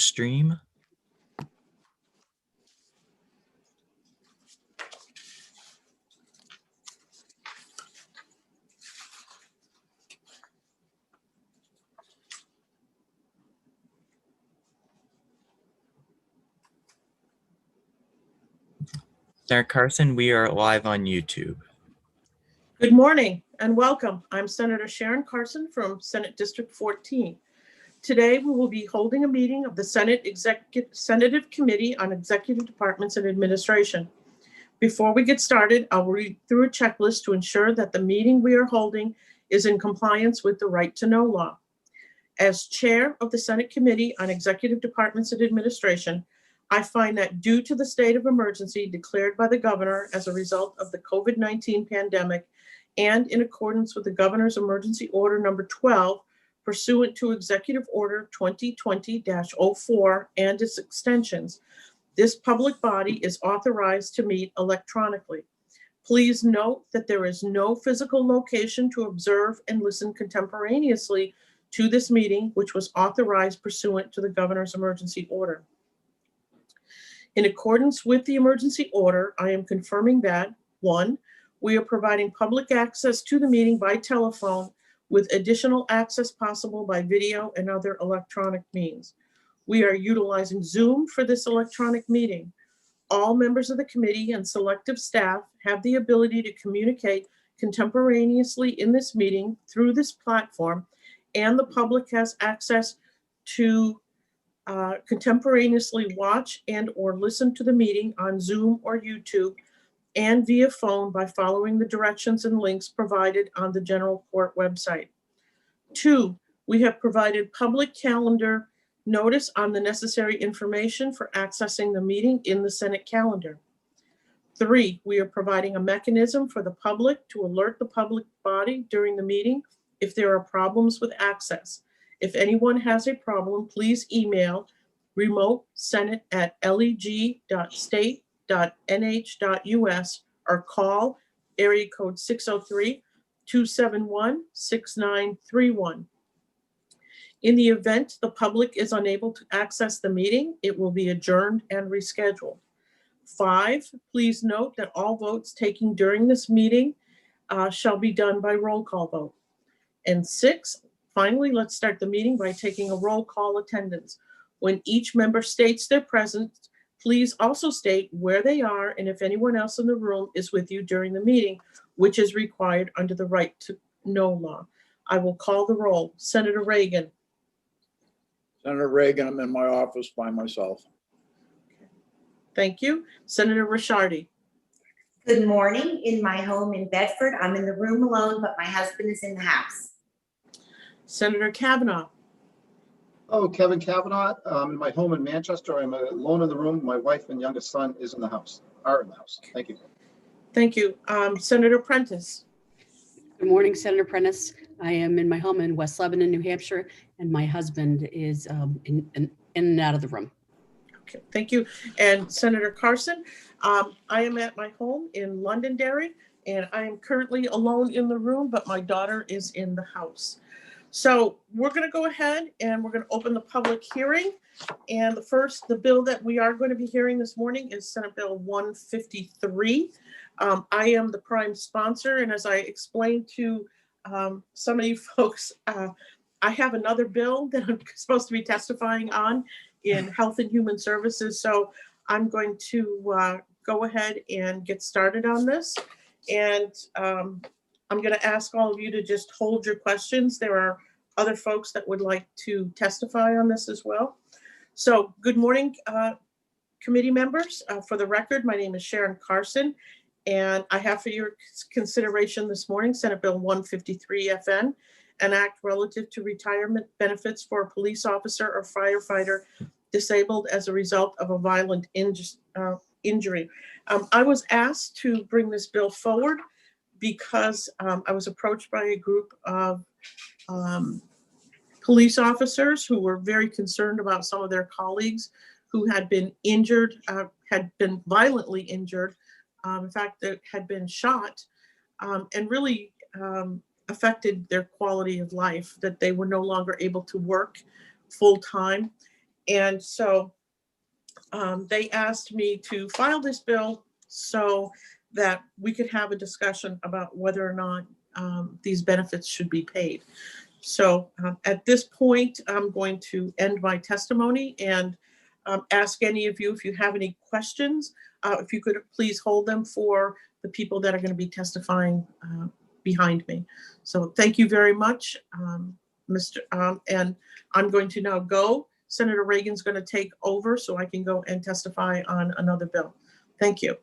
stream. Senator Carson, we are live on YouTube. Good morning and welcome. I'm Senator Sharon Carson from Senate District 14. Today we will be holding a meeting of the Senate Senate Committee on Executive Departments and Administration. Before we get started, I'll read through a checklist to ensure that the meeting we are holding is in compliance with the Right to Know law. As chair of the Senate Committee on Executive Departments and Administration, I find that due to the state of emergency declared by the governor as a result of the COVID-19 pandemic and in accordance with the governor's emergency order number 12 pursuant to Executive Order 2020-04 and its extensions, this public body is authorized to meet electronically. Please note that there is no physical location to observe and listen contemporaneously to this meeting, which was authorized pursuant to the governor's emergency order. In accordance with the emergency order, I am confirming that, 1, we are providing public access to the meeting by telephone with additional access possible by video and other electronic means. We are utilizing Zoom for this electronic meeting. All members of the committee and selective staff have the ability to communicate contemporaneously in this meeting through this platform, and the public has access to contemporaneously watch and or listen to the meeting on Zoom or YouTube and via phone by following the directions and links provided on the general court website. 2, we have provided public calendar notice on the necessary information for accessing the meeting in the Senate calendar. 3, we are providing a mechanism for the public to alert the public body during the meeting if there are problems with access. If anyone has a problem, please email remote.senate@leg.state.nh.us or call area code 603-271-6931. In the event the public is unable to access the meeting, it will be adjourned and rescheduled. 5, please note that all votes taken during this meeting shall be done by roll call vote. And 6, finally, let's start the meeting by taking a roll call attendance. When each member states their presence, please also state where they are and if anyone else in the room is with you during the meeting, which is required under the Right to Know law. I will call the roll. Senator Reagan. Senator Reagan, I'm in my office by myself. Thank you. Senator Ricciardi. Good morning. In my home in Bedford, I'm in the room alone, but my husband is in the house. Senator Kavanaugh. Oh, Kevin Kavanaugh. In my home in Manchester, I'm alone in the room. My wife and youngest son are in the house. Thank you. Thank you. Senator Prentice. Good morning, Senator Prentice. I am in my home in West Lebanon, New Hampshire, and my husband is in and out of the room. Okay, thank you. And Senator Carson, I am at my home in Londonderry, and I am currently alone in the room, but my daughter is in the house. So we're going to go ahead and we're going to open the public hearing. And the bill that we are going to be hearing this morning is Senate Bill 153. I am the prime sponsor, and as I explained to some of you folks, I have another bill that I'm supposed to be testifying on in Health and Human Services. So I'm going to go ahead and get started on this. And I'm going to ask all of you to just hold your questions. There are other folks that would like to testify on this as well. So good morning, committee members. For the record, my name is Sharon Carson, and I have for your consideration this morning Senate Bill 153 FN, an act relative to retirement benefits for a police officer or firefighter disabled as a result of a violent injury. I was asked to bring this bill forward because I was approached by a group of police officers who were very concerned about some of their colleagues who had been injured, had been violently injured, in fact, that had been shot, and really affected their quality of life, that they were no longer able to work full time. And so they asked me to file this bill so that we could have a discussion about whether or not these benefits should be paid. So at this point, I'm going to end my testimony and ask any of you if you have any questions, if you could please hold them for the people that are going to be testifying behind me. So thank you very much, Mr. And I'm going to now go. Senator Reagan's going to take over so I can go and testify on another bill. Thank you.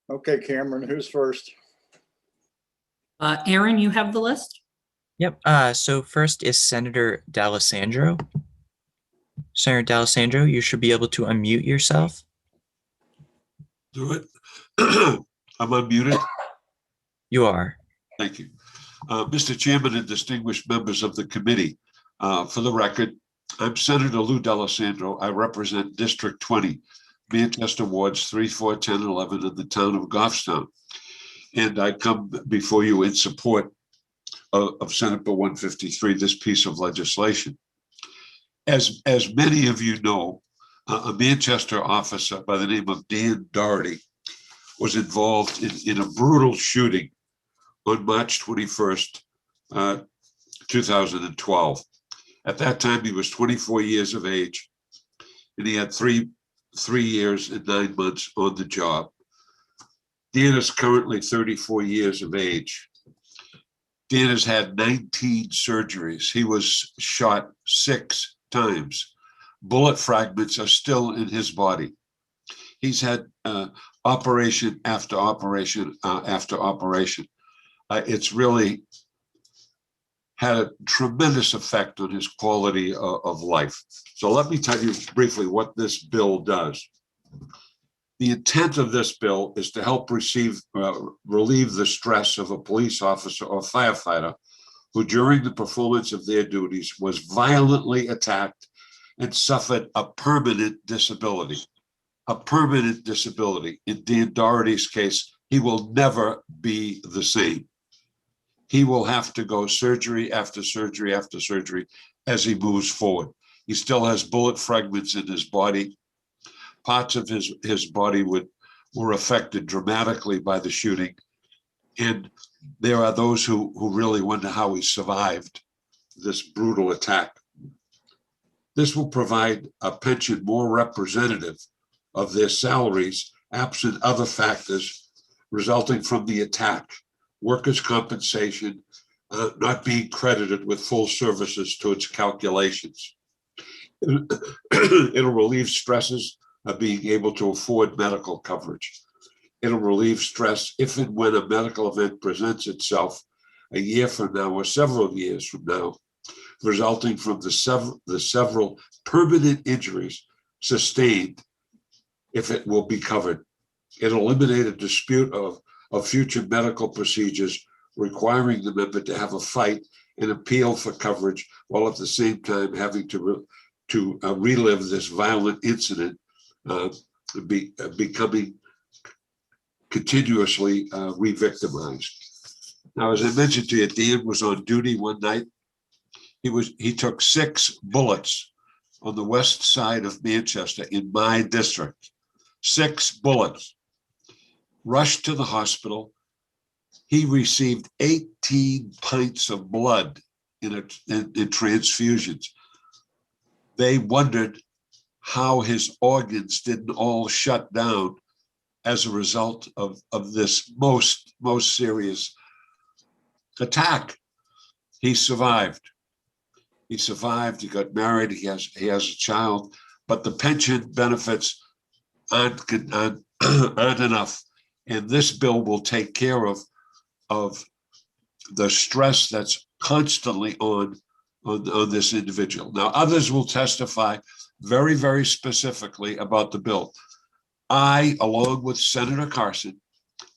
Okay, Cameron, who's first? Aaron, you have the list? Yep. So first is Senator D'Alessandro. Senator D'Alessandro, you should be able to unmute yourself. Do it. I'm unmuted. You are. Thank you. Mr. Chairman and distinguished members of the committee, for the record, I'm Senator Lou D'Alessandro. I represent District 20, Manchester Wards 3, 4, 10, and 11 in the town of Goffstown. And I come before you in support of Senate Bill 153, this piece of legislation. As many of you know, a Manchester officer by the name of Dan Doherty was involved in a brutal shooting on March 21st, 2012. At that time, he was 24 years of age, and he had three years and 9 months on the job. Dan is currently 34 years of age. Dan has had 19 surgeries. He was shot 6 times. Bullet fragments are still in his body. He's had operation after operation after operation. It's really had a tremendous effect on his quality of life. So let me tell you briefly what this bill does. The intent of this bill is to help relieve the stress of a police officer or firefighter who, during the performance of their duties, was violently attacked and suffered a permanent disability. A permanent disability. In Dan Doherty's case, he will never be the same. He will have to go surgery after surgery after surgery as he moves forward. He still has bullet fragments in his body. Parts of his body were affected dramatically by the shooting. And there are those who really wonder how he survived this brutal attack. This will provide a pension more representative of their salaries, absent other factors resulting from the attack. Workers' compensation not being credited with full services to its calculations. It'll relieve stresses of being able to afford medical coverage. It'll relieve stress if and when a medical event presents itself a year from now or several years from now, resulting from the several permanent injuries sustained, if it will be covered. It'll eliminate a dispute of future medical procedures requiring the member to have a fight and appeal for coverage, while at the same time having to relive this violent incident, becoming continuously re-victimized. Now, as I mentioned to you, Dan was on duty one night. He took 6 bullets on the west side of Manchester in my district. 6 bullets. Rushed to the hospital. He received 18 pints of blood in transfusions. They wondered how his organs didn't all shut down as a result of this most serious attack. He survived. He survived. He got married. He has a child, but the pension benefits aren't enough. And this bill will take care of the stress that's constantly on this individual. Now, others will testify very, very specifically about the bill. I, along with Senator Carlin,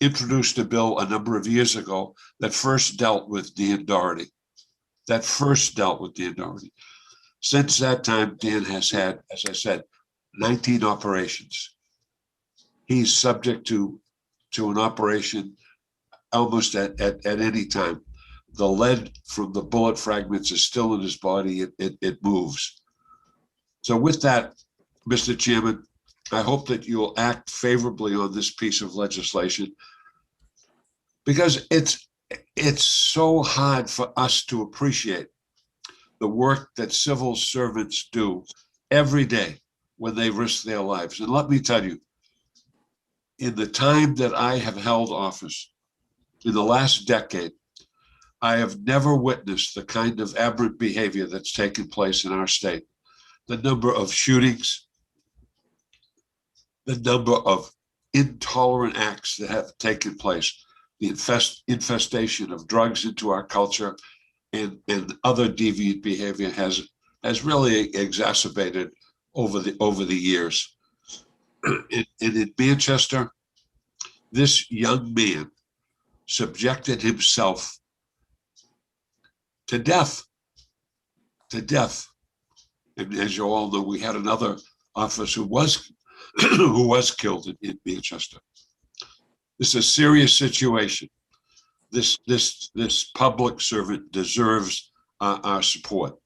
introduced a bill a number of years ago that first dealt with Dan Doherty. Since that time, Dan has had, as I said, 19 operations. He's subject to an operation almost at any time. the lead from the bullet fragments is still in his body. It moves. So with that, Mr. Chairman, I hope that you will act favorably on this piece of legislation, because it's so hard for us to appreciate the work that civil servants do every day when they risk their lives. And let me tell you, in the time that I have held office, in the last decade, I have never witnessed the kind of aberrant behavior that's taken place in our state. The number of shootings, the number of intolerant acts that have taken place, the infestation of drugs into our culture, and other deviant behavior has really exacerbated over the years. And in Manchester, this young man subjected himself to death. And as you all know, we had another officer who was killed in Manchester. This is a serious situation. This public servant deserves our support.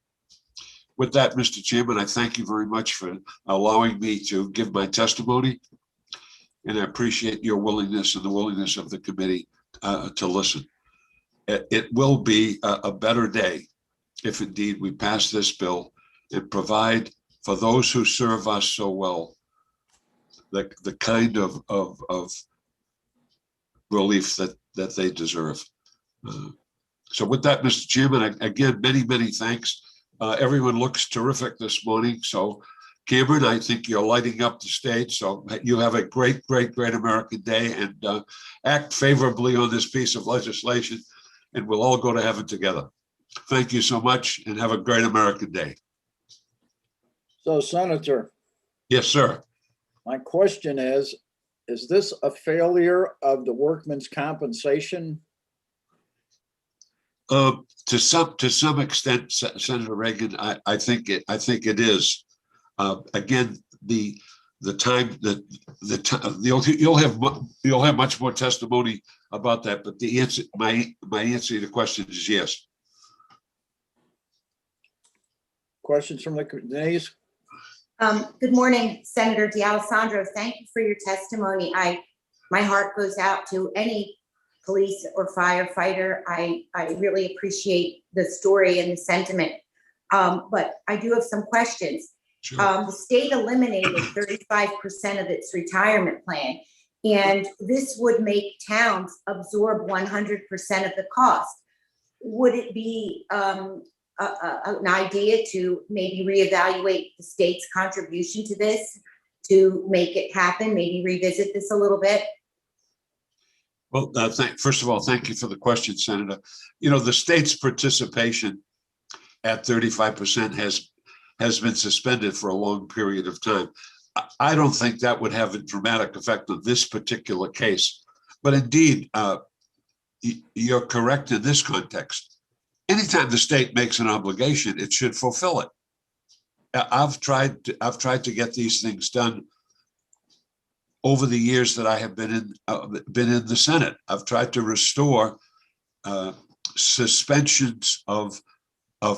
With that, Mr. Chairman, I thank you very much for allowing me to give my testimony, and I appreciate your willingness and the willingness of the committee to listen. It will be a better day if indeed we pass this bill and provide for those who serve us so well the kind of relief that they deserve. So with that, Mr. Chairman, again, many thanks. Everyone looks terrific this morning. So Cameron, I think you're lighting up the stage. So you have a great American Day, and act favorably on this piece of legislation, and we'll all go to heaven together. Thank you so much, and have a great American Day. So, Senator, Yes, sir. my question is this a failure of the workman's compensation? To some extent, Senator Reagan, I think it is. Again, you'll have much more testimony about that, but the answer, my answer to the question is yes. Questions from the Denise? Good morning, Senator D'Alessandro. Thank you for your testimony. My heart goes out to any police or firefighter. I really appreciate the story and the sentiment. But I do have some questions. Sure. The state eliminated 35% of its retirement plan, and this would make towns absorb 100% of the cost. Would it be an idea to maybe reevaluate the state's contribution to this to make it happen, maybe revisit this a little bit? Well, first of all, thank you for the question, Senator. You know, the state's participation at 35% has been suspended for a long period of time. I don't think that would have a dramatic effect on this particular case. But indeed, you're correct in this context. Anytime the state makes an obligation, it should fulfill it. I've tried to get these things done over the years that I have been in the Senate. I've tried to restore suspensions of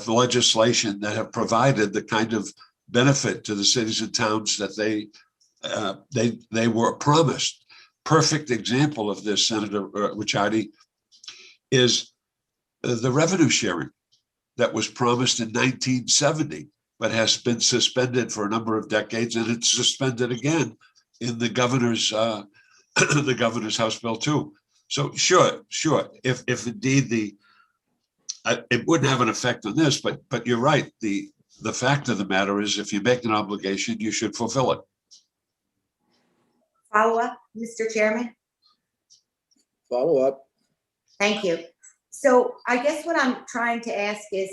legislation that have provided the kind of benefit to the cities and towns that they were promised. Perfect example of this, Senator Ricciardi, is the revenue sharing that was promised in 1970, but has been suspended for a number of decades, and it's suspended again in the governor's the governor's House Bill too. So sure, if indeed it wouldn't have an effect on this, but you're right. The fact of the matter is, if you make an obligation, you should fulfill it. Follow up, Mr. Chairman? Follow up. Thank you. So I guess what I'm trying to ask is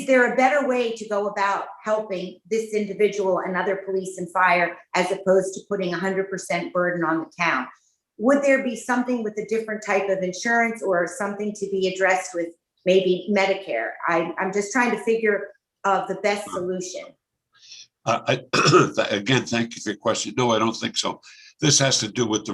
there a better way to go about helping this individual and other police and fire as opposed to putting 100% burden on the town? Would there be something with a different type of insurance or something to be addressed with maybe Medicare? I'm just trying to figure the best solution. Again, thank you for your question. No, I don't think so. This has to do with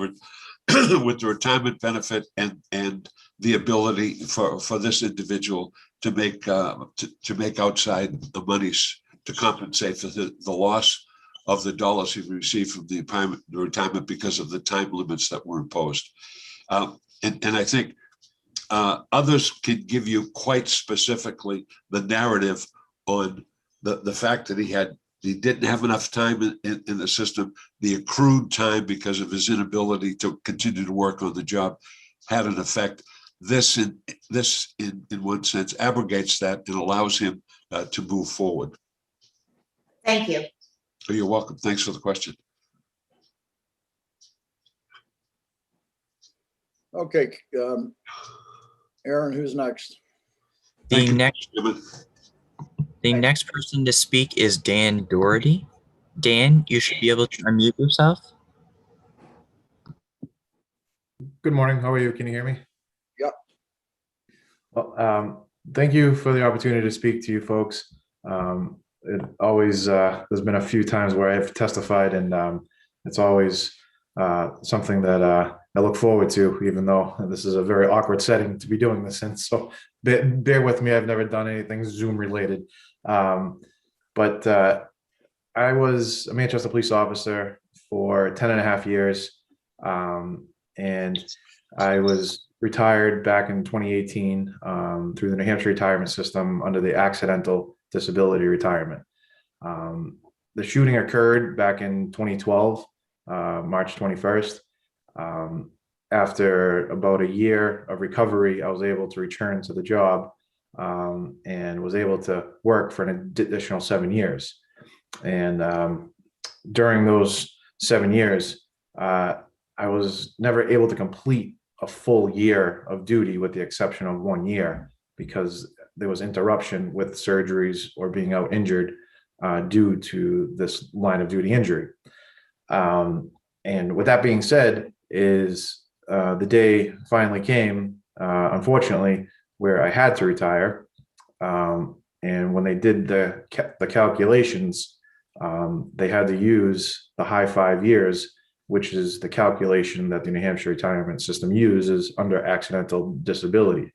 with the retirement benefit and the ability for this individual to make outside the monies to compensate for the loss of the dollars he received from the retirement because of the time limits that were imposed. And I think others can give you quite specifically the narrative on the fact that he didn't have enough time in the system, the accrued time because of his inability to continue to work on the job had an effect. This in one sense abrogates that and allows him to move forward. Thank you. So you're welcome. Thanks for the question. Okay, Aaron, who's next? Thank you, The next person to speak is Dan Doherty. Dan, you should be able to unmute yourself. Good morning. How are you? Can you hear me? Yep. Well, thank you for the opportunity to speak to you folks. It always, there's been a few times where I've testified, and it's always something that I look forward to, even though this is a very awkward setting to be doing this in. So bear with me. I've never done anything Zoom related. But I was a Manchester police officer for 10.5 years. And I was retired back in 2018 through the New Hampshire retirement system under the accidental disability retirement. The shooting occurred back in 2012, March 21st. After about a year of recovery, I was able to return to the job and was able to work for an additional 7 years. And during those 7 years, I was never able to complete a full year of duty with the exception of 1 year because there was interruption with surgeries or being out injured due to this line of duty injury. And with that being said, the day finally came, unfortunately, where I had to retire. And when they did the calculations, they had to use the high 5 years, which is the calculation that the New Hampshire retirement system uses under accidental disability.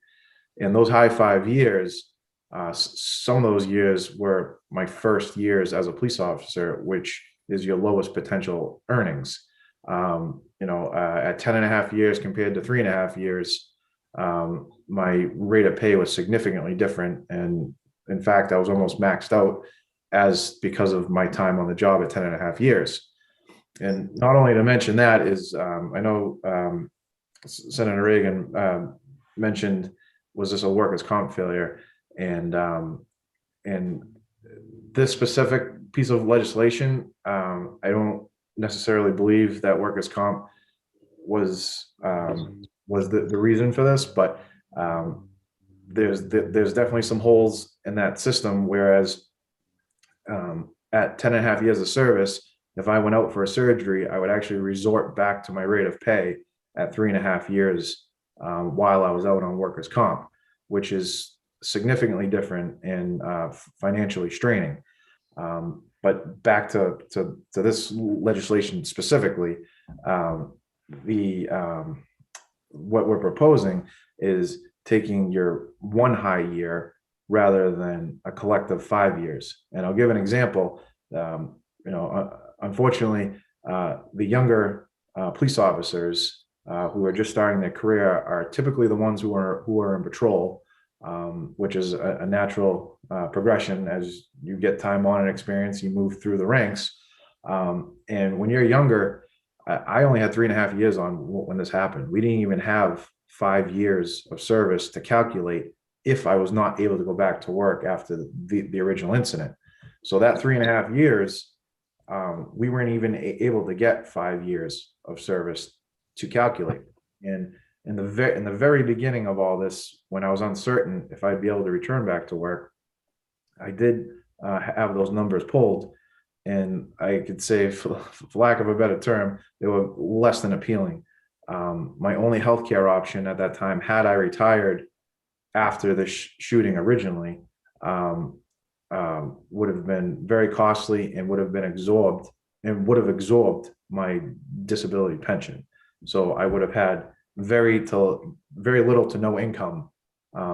And those high 5 years, some of those years were my first years as a police officer, which is your lowest potential earnings. At 10.5 years compared to 3.5 years, my rate of pay was significantly different. And in fact, I was almost maxed out because of my time on the job at 10.5 years. And not only to mention that is, I know Senator Reagan mentioned, was this a workers' comp failure? And this specific piece of legislation, I don't necessarily believe that workers' comp was the reason for this, but there's definitely some holes in that system. Whereas at 10.5 years of service, if I went out for a surgery, I would actually resort back to my rate of pay at 3.5 years while I was out on workers' comp, which is significantly different and financially straining. But back to this legislation specifically, what we're proposing is taking your one high year rather than a collective 5 years. And I'll give an example. Unfortunately, the younger police officers who are just starting their career are typically the ones who are in patrol, which is a natural progression. As you get time on and experience, you move through the ranks. And when you're younger, I only had 3.5 years on when this happened. We didn't even have 5 years of service to calculate if I was not able to go back to work after the original incident. So that 3.5 years, we weren't even able to get 5 years of service to calculate. And in the very beginning of all this, when I was uncertain if I'd be able to return back to work, I did have those numbers pulled, and I could say, for lack of a better term, they were less than appealing. My only healthcare option at that time, had I retired after the shooting originally, would have been very costly and would have absorbed my disability pension. So I would have had very little to no income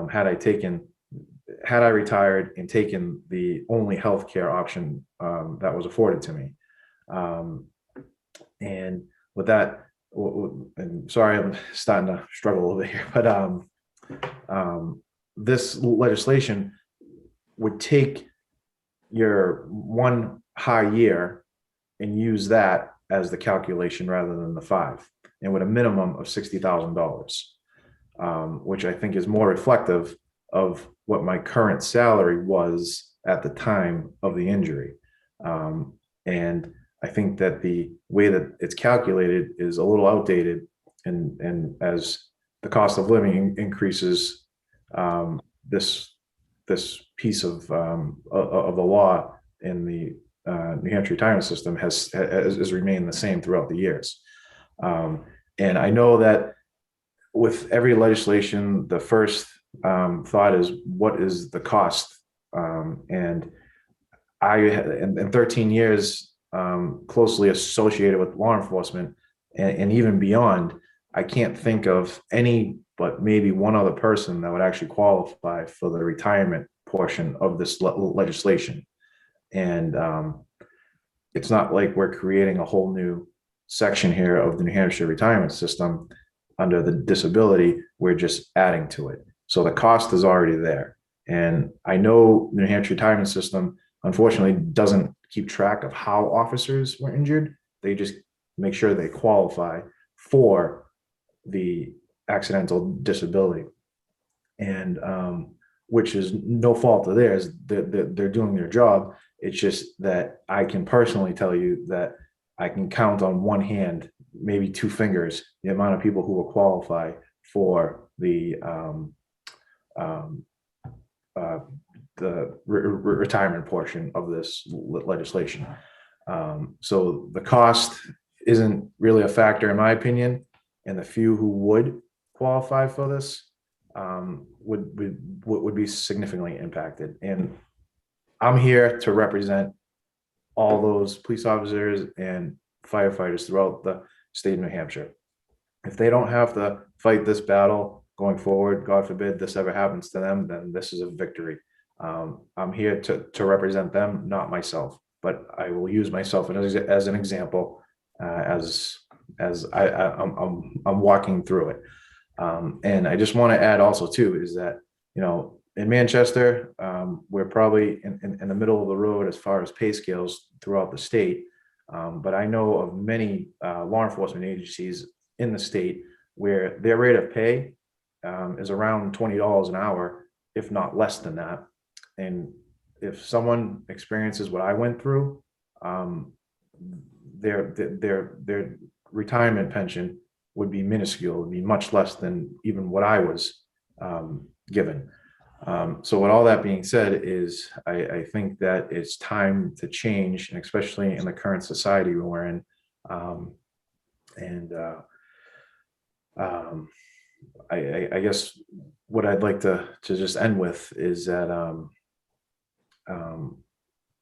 had I retired and taken the only healthcare option that was afforded to me. And with that, and sorry, I'm starting to struggle over here, but this legislation would take your one high year and use that as the calculation rather than the 5, and with a minimum of $60,000, which I think is more reflective of what my current salary was at the time of the injury. And I think that the way that it's calculated is a little outdated, and as the cost of living increases, this piece of the law in the New Hampshire retirement system has remained the same throughout the years. And I know that with every legislation, the first thought is, what is the cost? And I, in 13 years, closely associated with law enforcement and even beyond, I can't think of any but maybe one other person that would actually qualify for the retirement portion of this legislation. And it's not like we're creating a whole new section here of the New Hampshire retirement system under the disability. We're just adding to it. So the cost is already there. And I know the New Hampshire retirement system, unfortunately, doesn't keep track of how officers were injured. They just make sure they qualify for the accidental disability. And which is no fault of theirs. They're doing their job. It's just that I can personally tell you that I can count on one hand, maybe 2 fingers, the amount of people who will qualify for the retirement portion of this legislation. So the cost isn't really a factor in my opinion, and the few who would qualify for this would be significantly impacted. And I'm here to represent all those police officers and firefighters throughout the state of New Hampshire. If they don't have to fight this battle going forward, God forbid this ever happens to them, then this is a victory. I'm here to represent them, not myself, but I will use myself as an example as I'm walking through it. And I just want to add also too, is that, in Manchester, we're probably in the middle of the road as far as pay scales throughout the state. But I know of many law enforcement agencies in the state where their rate of pay is around $20 an hour, if not less than that. And if someone experiences what I went through, their retirement pension would be minuscule, would be much less than even what I was given. So with all that being said, is I think that it's time to change, and especially in the current society we're in. I guess what I'd like to just end with is that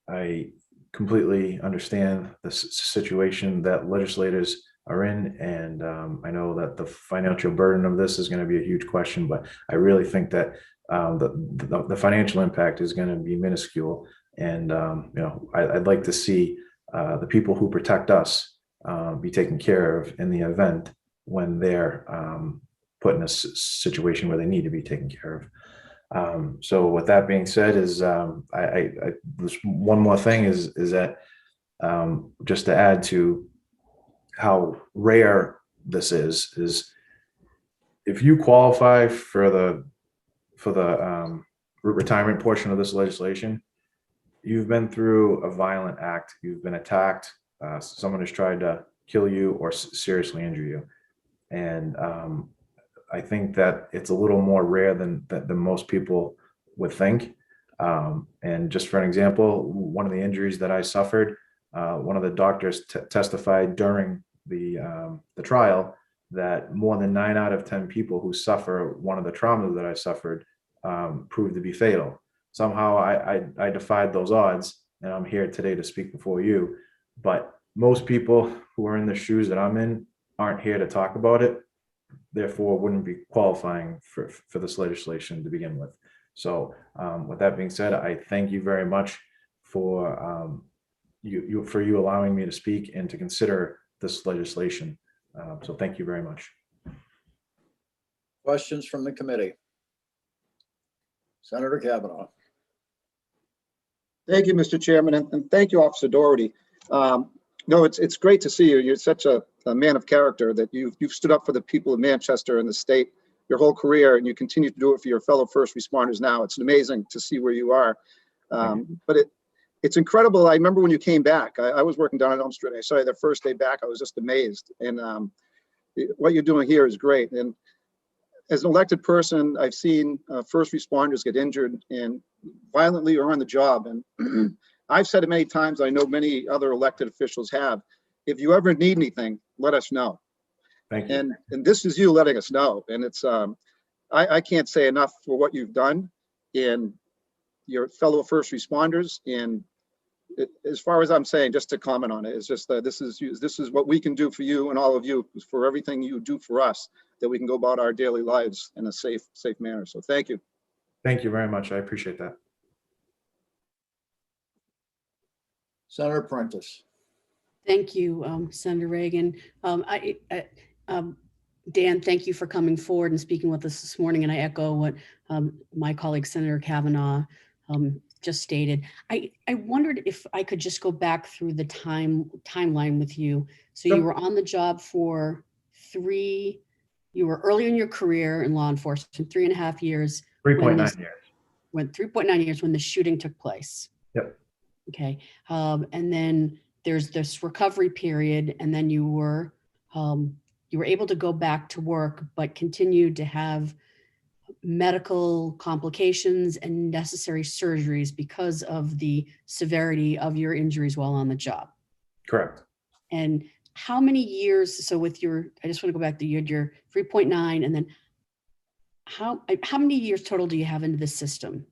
I completely understand the situation that legislators are in, and I know that the financial burden of this is going to be a huge question, but I really think that the financial impact is going to be minuscule. And I'd like to see the people who protect us be taken care of in the event when they're put in a situation where they need to be taken care of. So with that being said, is this one more thing is that just to add to how rare this is if you qualify for the retirement portion of this legislation, you've been through a violent act, you've been attacked, someone has tried to kill you or seriously injure you. And I think that it's a little more rare than most people would think. And just for an example, one of the injuries that I suffered, one of the doctors testified during the trial that more than 9 out of 10 people who suffer one of the traumas that I suffered proved to be fatal. Somehow I defied those odds, and I'm here today to speak before you. But most people who are in the shoes that I'm in aren't here to talk about it, therefore wouldn't be qualifying for this legislation to begin with. So with that being said, I thank you very much for you allowing me to speak and to consider this legislation. So thank you very much. Questions from the committee? Senator Kavanaugh. Thank you, Mr. Chairman, and thank you, Officer Doherty. No, it's great to see you. You're such a man of character that you've stood up for the people of Manchester and the state your whole career, and you continue to do it for your fellow first responders now. It's amazing to see where you are. But it's incredible. I remember when you came back, I was working down at Elm Street. I saw you the first day back. I was just amazed. And what you're doing here is great. And as an elected person, I've seen first responders get injured and violently or on the job. And I've said it many times. I know many other elected officials have. If you ever need anything, let us know. Thank you. And this is you letting us know. And it's I can't say enough for what you've done in your fellow first responders. And as far as I'm saying, just to comment on it, it's just that this is what we can do for you and all of you, for everything you do for us, that we can go about our daily lives in a safe manner. So thank you. Thank you very much. I appreciate that. Senator Prentice. Thank you, Senator Reagan. Dan, thank you for coming forward and speaking with us this morning. And I echo what my colleague, Senator Kavanaugh, just stated. I wondered if I could just go back through the timeline with you. So Sure. You were on the job for you were early in your career in law enforcement, 3.5 years. 3.9 years. Went 3.9 years when the shooting took place. Yep. Okay. And then there's this recovery period, and then you were able to go back to work, but continued to have medical complications and necessary surgeries because of the severity of your injuries while on the job. Correct. And how many years, so with your, I just want to go back to your 3.9, and then how many years total do you have into the system?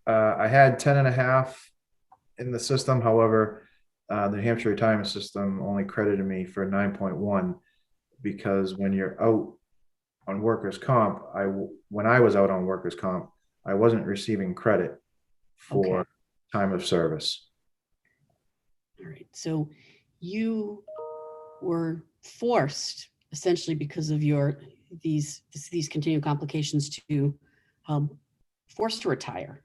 I had 10.5 in the system. However, the New Hampshire retirement system only credited me for 9.1 because when you're out on workers' comp, when I was out on workers' comp, I wasn't receiving credit for time of service. All right. So you were forced, essentially because of these continuing complications, to forced to retire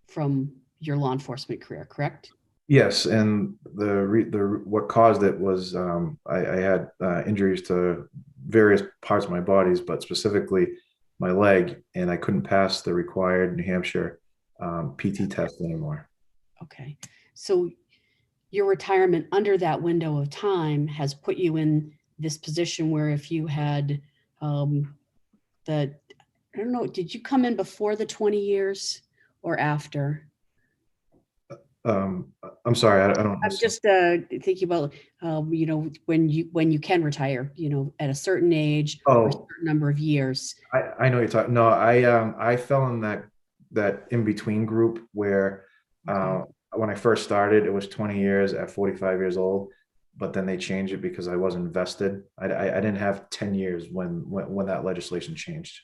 from your law enforcement career, correct? Yes, and what caused it was I had injuries to various parts of my bodies, but specifically my leg, and I couldn't pass the required New Hampshire PT test anymore. Okay. So your retirement under that window of time has put you in this position where if you had I don't know, did you come in before the 20 years or after? I'm sorry, I don't. I'm just thinking about, when you can retire, at a certain age or a certain number of years. I know you're talking. No, I fell in that in between group where when I first started, it was 20 years at 45 years old, but then they changed it because I wasn't vested. I didn't have 10 years when that legislation changed.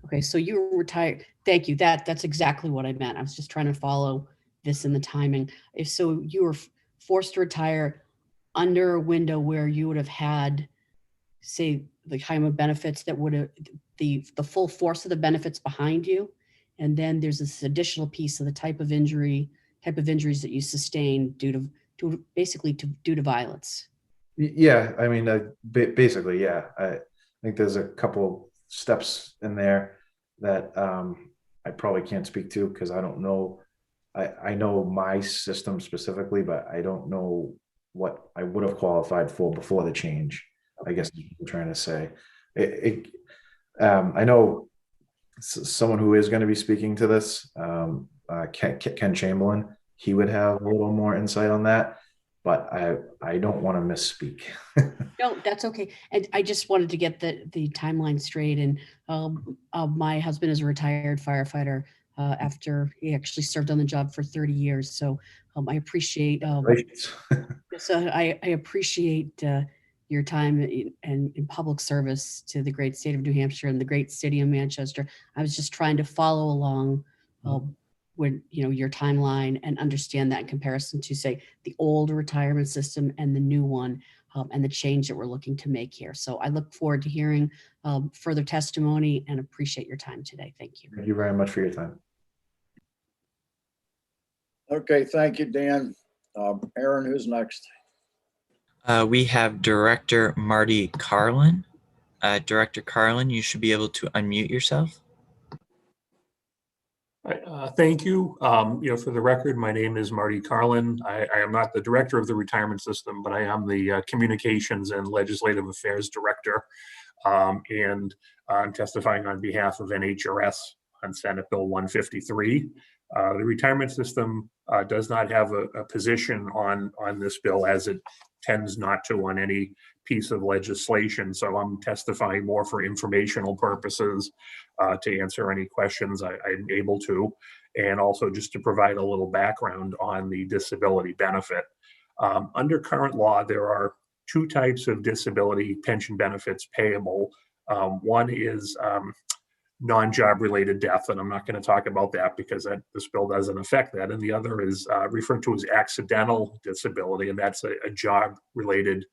Okay, so you were retired. Thank you. That's exactly what I meant. I was just trying to follow this in the timing. If so, you were forced to retire under a window where you would have had, say, the time of benefits that would have the full force of the benefits behind you, and then there's this additional piece of the type of injuries that you sustained due to violence. Yeah, I mean, basically, yeah. I think there's a couple steps in there that I probably can't speak to because I don't know. I know my system specifically, but I don't know what I would have qualified for before the change. I guess I'm trying to say. I know someone who is going to be speaking to this, Ken Chamberlain. He would have a little more insight on that, but I don't want to misspeak. No, that's okay. And I just wanted to get the timeline straight. And my husband is a retired firefighter. After he actually served on the job for 30 years. So I appreciate, so I appreciate your time in public service to the great state of New Hampshire and the great city of Manchester. I was just trying to follow along with your timeline and understand that in comparison to, say, the old retirement system and the new one, and the change that we're looking to make here. So I look forward to hearing further testimony and appreciate your time today. Thank you. Thank you very much for your time. Okay, thank you, Dan. Aaron, who's next? We have Director Marty Carlin. Director Carlin, you should be able to unmute yourself. Thank you. For the record, my name is Marty Carlin. I am not the director of the retirement system, but I am the Communications and Legislative Affairs Director. And I'm testifying on behalf of NHRS on Senate Bill 153. The retirement system does not have a position on this bill, as it tends not to on any piece of legislation. So I'm testifying more for informational purposes to answer any questions I'm able to, and also just to provide a little background on the disability benefit. Under current law, there are two types of disability pension benefits payable. One is non-job related death, and I'm not going to talk about that because this bill doesn't affect that. And the other is referred to as accidental disability, and that's a job related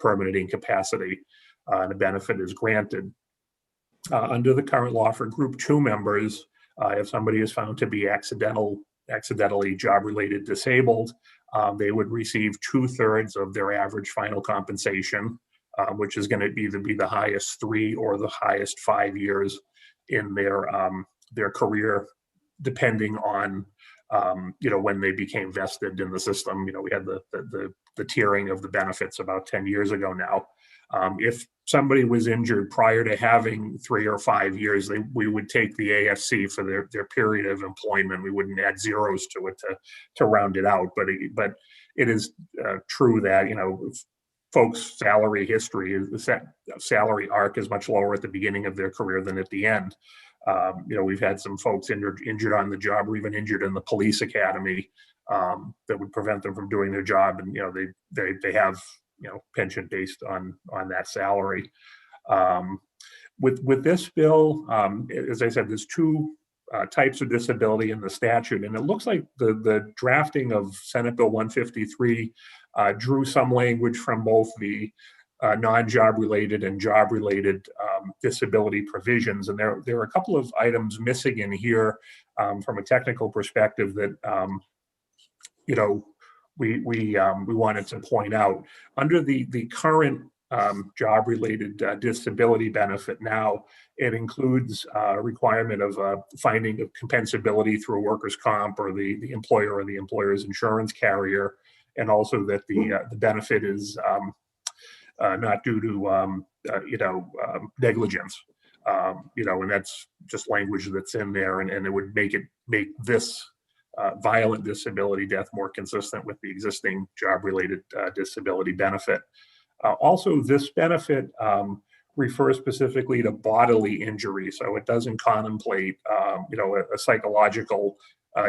permanent incapacity, and the benefit is granted. Under the current law, for Group 2 members, if somebody is found to be accidentally job related disabled, they would receive 2/3 of their average final compensation, which is going to either be the highest 3 or the highest 5 years in their career, depending on when they became vested in the system. We had the tiering of the benefits about 10 years ago now. If somebody was injured prior to having 3 or 5 years, we would take the AFC for their period of employment. We wouldn't add zeros to it to round it out. But it is true that folks' salary history, the salary arc is much lower at the beginning of their career than at the end. We've had some folks injured on the job, or even injured in the police academy, that would prevent them from doing their job, and they have pension based on that salary. With this bill, as I said, there's two types of disability in the statute, and it looks like the drafting of Senate Bill 153 drew some language from both the non-job related and job related disability provisions. And there are a couple of items missing in here from a technical perspective that we wanted to point out. Under the current job related disability benefit now, it includes a requirement of finding of compensability through a workers' comp, or the employer or the employer's insurance carrier, and also that the benefit is not due to negligence, and that's just language that's in there, and it would make this violent disability death more consistent with the existing job-related disability benefit. Also, this benefit refers specifically to bodily injury, so it doesn't contemplate a psychological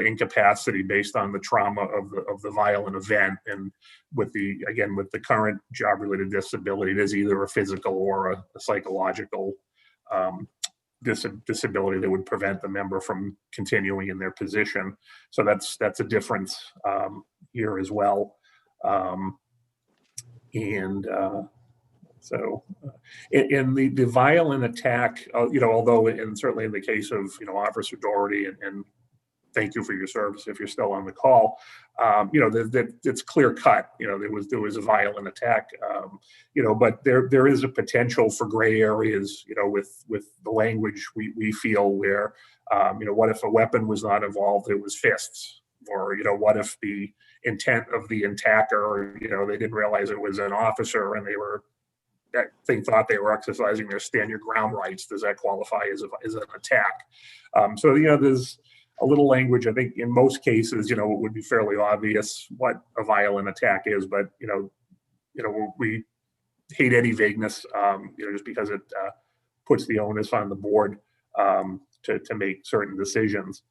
incapacity based on the trauma of the violent event. And with the current job-related disability, it is either a physical or a psychological disability that would prevent the member from continuing in their position. So that's a difference here as well. So in the violent attack, although, and certainly in the case of Officer Doherty, and thank you for your service if you're still on the call, that it's clear cut. There was a violent attack, but there is a potential for gray areas, with the language we feel where, what if a weapon was not involved, it was fists, or what if the intent of the attacker, they didn't realize it was an officer and they thought they were exercising their stand your ground rights. Does that qualify as an attack? So there's a little language. I think in most cases, it would be fairly obvious what a violent attack is, but we hate any vagueness, just because it puts the onus on the board to make certain decisions.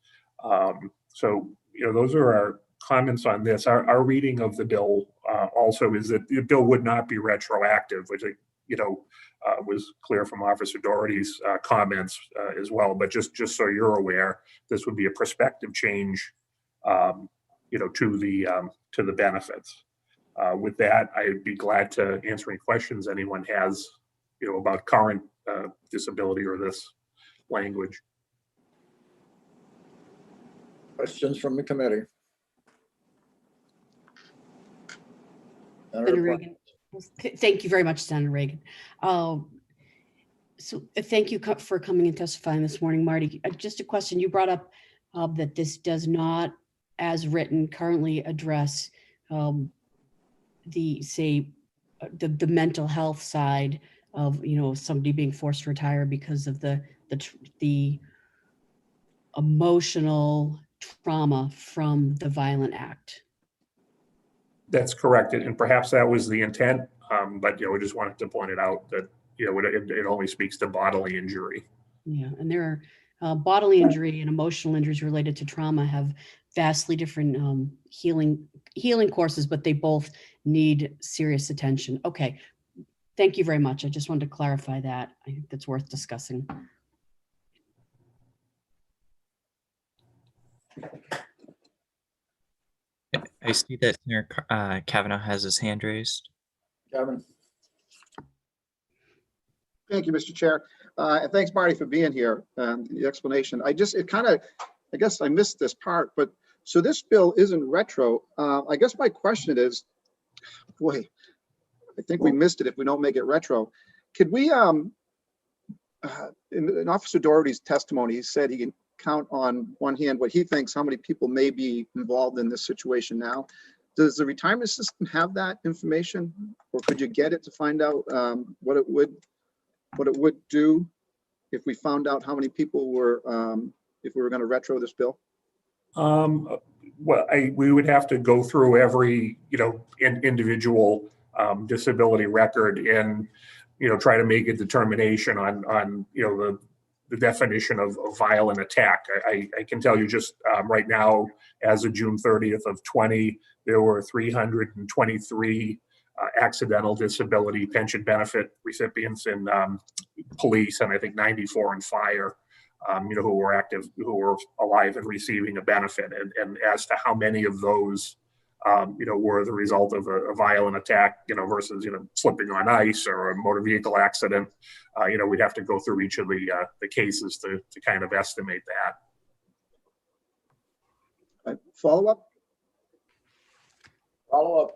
So those are our comments on this. Our reading of the bill also is that the bill would not be retroactive, which, was clear from Officer Doherty's comments as well. But just so you're aware, this would be a prospective change, to the benefits. With that, I'd be glad to answer any questions anyone has, about current disability or this language. Questions from the committee? Senator Reagan. Thank you very much, Senator Reagan. So thank you for coming and testifying this morning, Marty. Just a question. You brought up that this does not, as written, currently address the mental health side of, somebody being forced to retire because of the emotional trauma from the violent act. That's correct, and perhaps that was the intent, but we just wanted to point it out that it only speaks to bodily injury. Yeah, and there are bodily injury and emotional injuries related to trauma have vastly different healing courses, but they both need serious attention. Okay, thank you very much. I just wanted to clarify that. I think that's worth discussing. I see that Senator Kavanaugh has his hand raised. Kevin? Thank you, Mr. Chair. And thanks, Marty, for being here. The explanation. I guess I missed this part, but so this bill isn't retro. I guess my question is, boy, I think we missed it if we don't make it retro. Could we, in Officer Doherty's testimony, he said he can count on one hand what he thinks how many people may be involved in this situation now. Does the retirement system have that information, or could you get it to find out what it would do if we found out how many people were if we were going to retro this bill? Well, we would have to go through every individual disability record and try to make a determination on the definition of violent attack. I can tell you just right now, as of June 30th of 20, there were 323 accidental disability pension benefit recipients in police, and I think 94 in fire, who were active, who were alive and receiving a benefit. And as to how many of those, were the result of a violent attack, versus, slipping on ice or a motor vehicle accident, we'd have to go through each of the cases to kind of estimate that. Follow up? Follow up.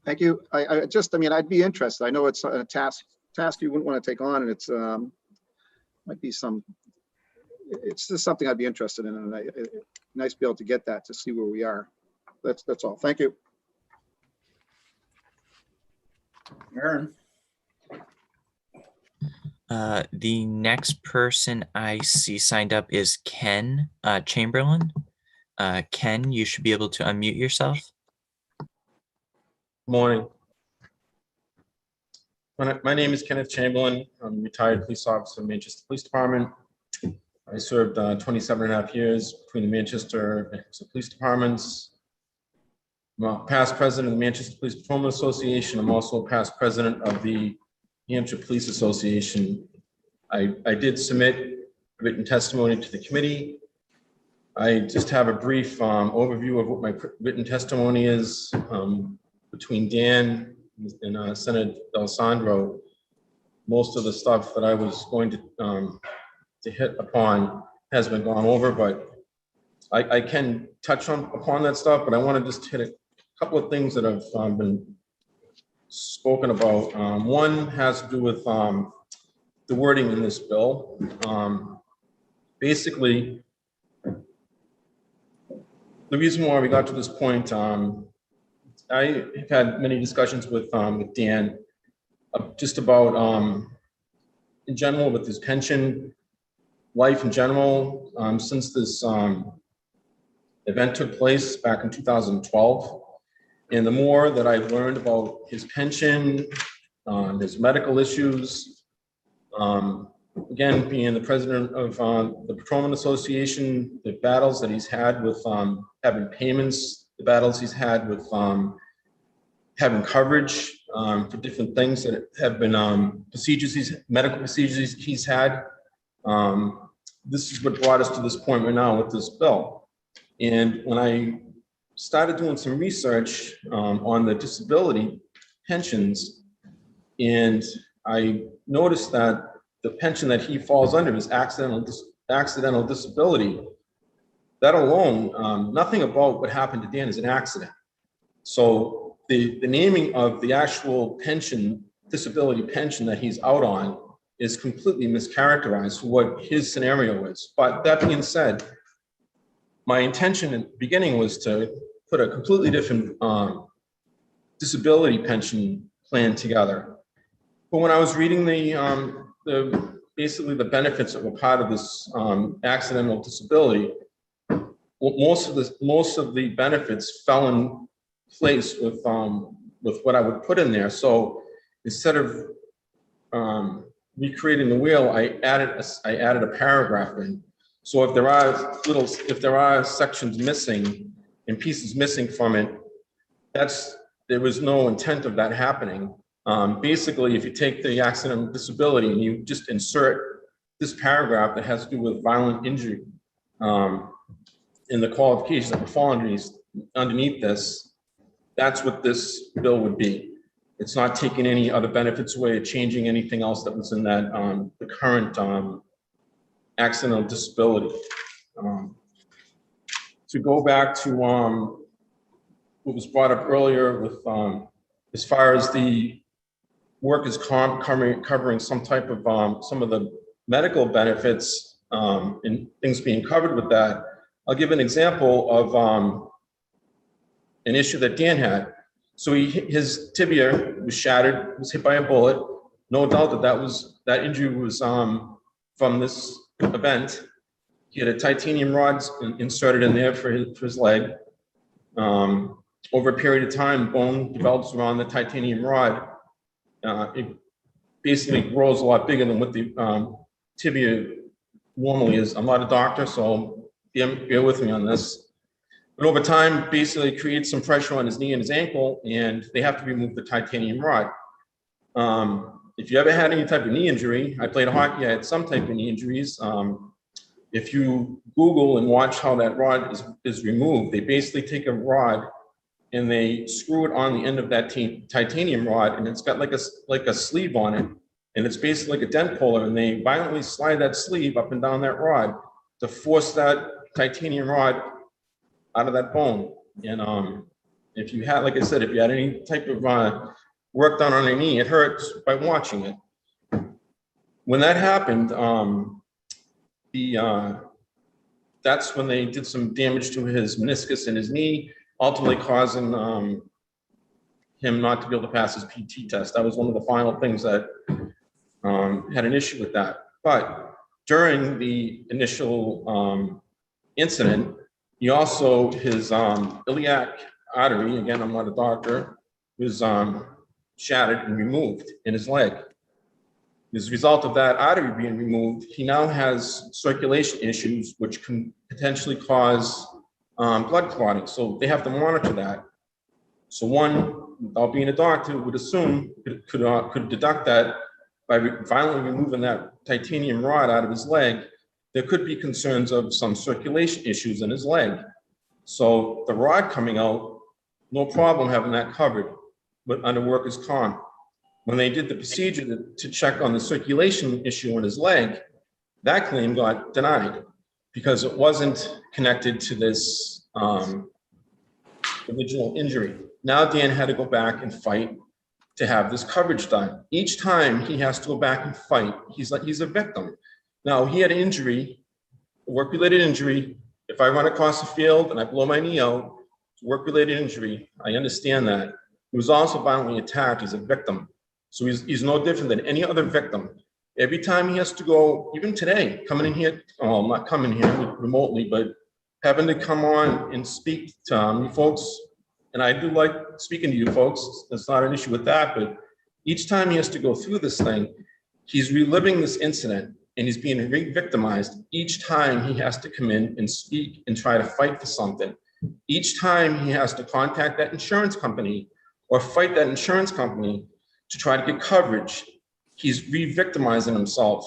Thank you. I'd be interested. I know it's a task you wouldn't want to take on, and it's just something I'd be interested in, and nice to be able to get that to see where we are. That's all. Thank you. Aaron? The next person I see signed up is Ken Chamberlain. Ken, you should be able to unmute yourself. Morning. My name is Kenneth Chamberlain. I'm a retired police officer in the Manchester Police Department. I served 27.5 years between the Manchester and Police Departments. I'm a past president of the Manchester Police Patrolman Association. I'm also a past president of the Hampshire Police Association. I did submit written testimony to the committee. I just have a brief overview of what my written testimony is. Between Dan and Senator D'Alessandro, most of the stuff that I was going to hit upon has been gone over, but I can touch upon that stuff, but I want to just hit a couple of things that have been spoken about. One has to do with the wording in this bill. Basically, the reason why we got to this point, I have had many discussions with Dan just about, in general, with his pension, life in general, since this event took place back in 2012. And the more that I've learned about his pension, his medical issues, again, being the president of the Patrolman Association, the battles that he's had with having payments, the battles he's had with having coverage for different things that have been medical procedures he's had. This is what brought us to this point right now with this bill. And when I started doing some research on the disability pensions, and I noticed that the pension that he falls under is accidental disability. That alone, nothing about what happened to Dan is an accident. So the naming of the actual pension, disability pension that he's out on, is completely mischaracterized for what his scenario is. But that being said, my intention in the beginning was to put a completely different disability pension plan together. But when I was reading basically the benefits that were part of this accidental disability, most of the benefits fell in place with what I would put in there. So instead of recreating the wheel, I added a paragraph in. So if there are sections missing and pieces missing from it, there was no intent of that happening. Basically, if you take the accidental disability and you just insert this paragraph that has to do with violent injury in the qualifications that would fall underneath this, that's what this bill would be. It's not taking any other benefits away or changing anything else that was in that the current accidental disability. To go back to what was brought up earlier with as far as the workers' comp covering some type of some of the medical benefits and things being covered with that, I'll give an example of an issue that Dan had. So his tibia was shattered, was hit by a bullet. No doubt that injury was from this event. He had a titanium rod inserted in there for his leg. Over a period of time, bone develops around the titanium rod. It basically grows a lot bigger than what the tibia normally is. I'm not a doctor, so bear with me on this. But over time, basically creates some pressure on his knee and his ankle, and they have to remove the titanium rod. If you ever had any type of knee injury, I played hockey, I had some type of knee injuries. If you Google and watch how that rod is removed, they basically take a rod and they screw it on the end of that titanium rod, and it's got like a sleeve on it, and it's basically like a dent puller, and they violently slide that sleeve up and down that rod to force that titanium rod out of that bone. And if you had, like I said, if you had any type of work done on your knee, it hurts by watching it. When that happened, that's when they did some damage to his meniscus in his knee, ultimately causing him not to be able to pass his PT test. That was one of the final things that had an issue with that. But during the initial incident, his iliac artery, again, I'm not a doctor, was shattered and removed in his leg. As a result of that artery being removed, he now has circulation issues, which can potentially cause blood clotting. So they have to monitor that. So one, without being a doctor, would assume could deduct that by violently removing that titanium rod out of his leg, there could be concerns of some circulation issues in his leg. So the rod coming out, no problem having that covered, but under workers' comp. When they did the procedure to check on the circulation issue in his leg, that claim got denied because it wasn't connected to this original injury. Now Dan had to go back and fight to have this coverage done. Each time he has to go back and fight, he's a victim. Now he had an injury, a work-related injury. If I run across the field and I blow my knee out, it's a work-related injury. I understand that. He was also violently attacked as a victim. So he's no different than any other victim. Every time he has to go, even today, coming in here, well, I'm not coming here remotely, but having to come on and speak to you folks, and I do like speaking to you folks, there's not an issue with that, but each time he has to go through this thing, he's reliving this incident and he's being re-victimized each time he has to come in and speak and try to fight for something. Each time he has to contact that insurance company or fight that insurance company to try to get coverage, he's re-victimizing himself.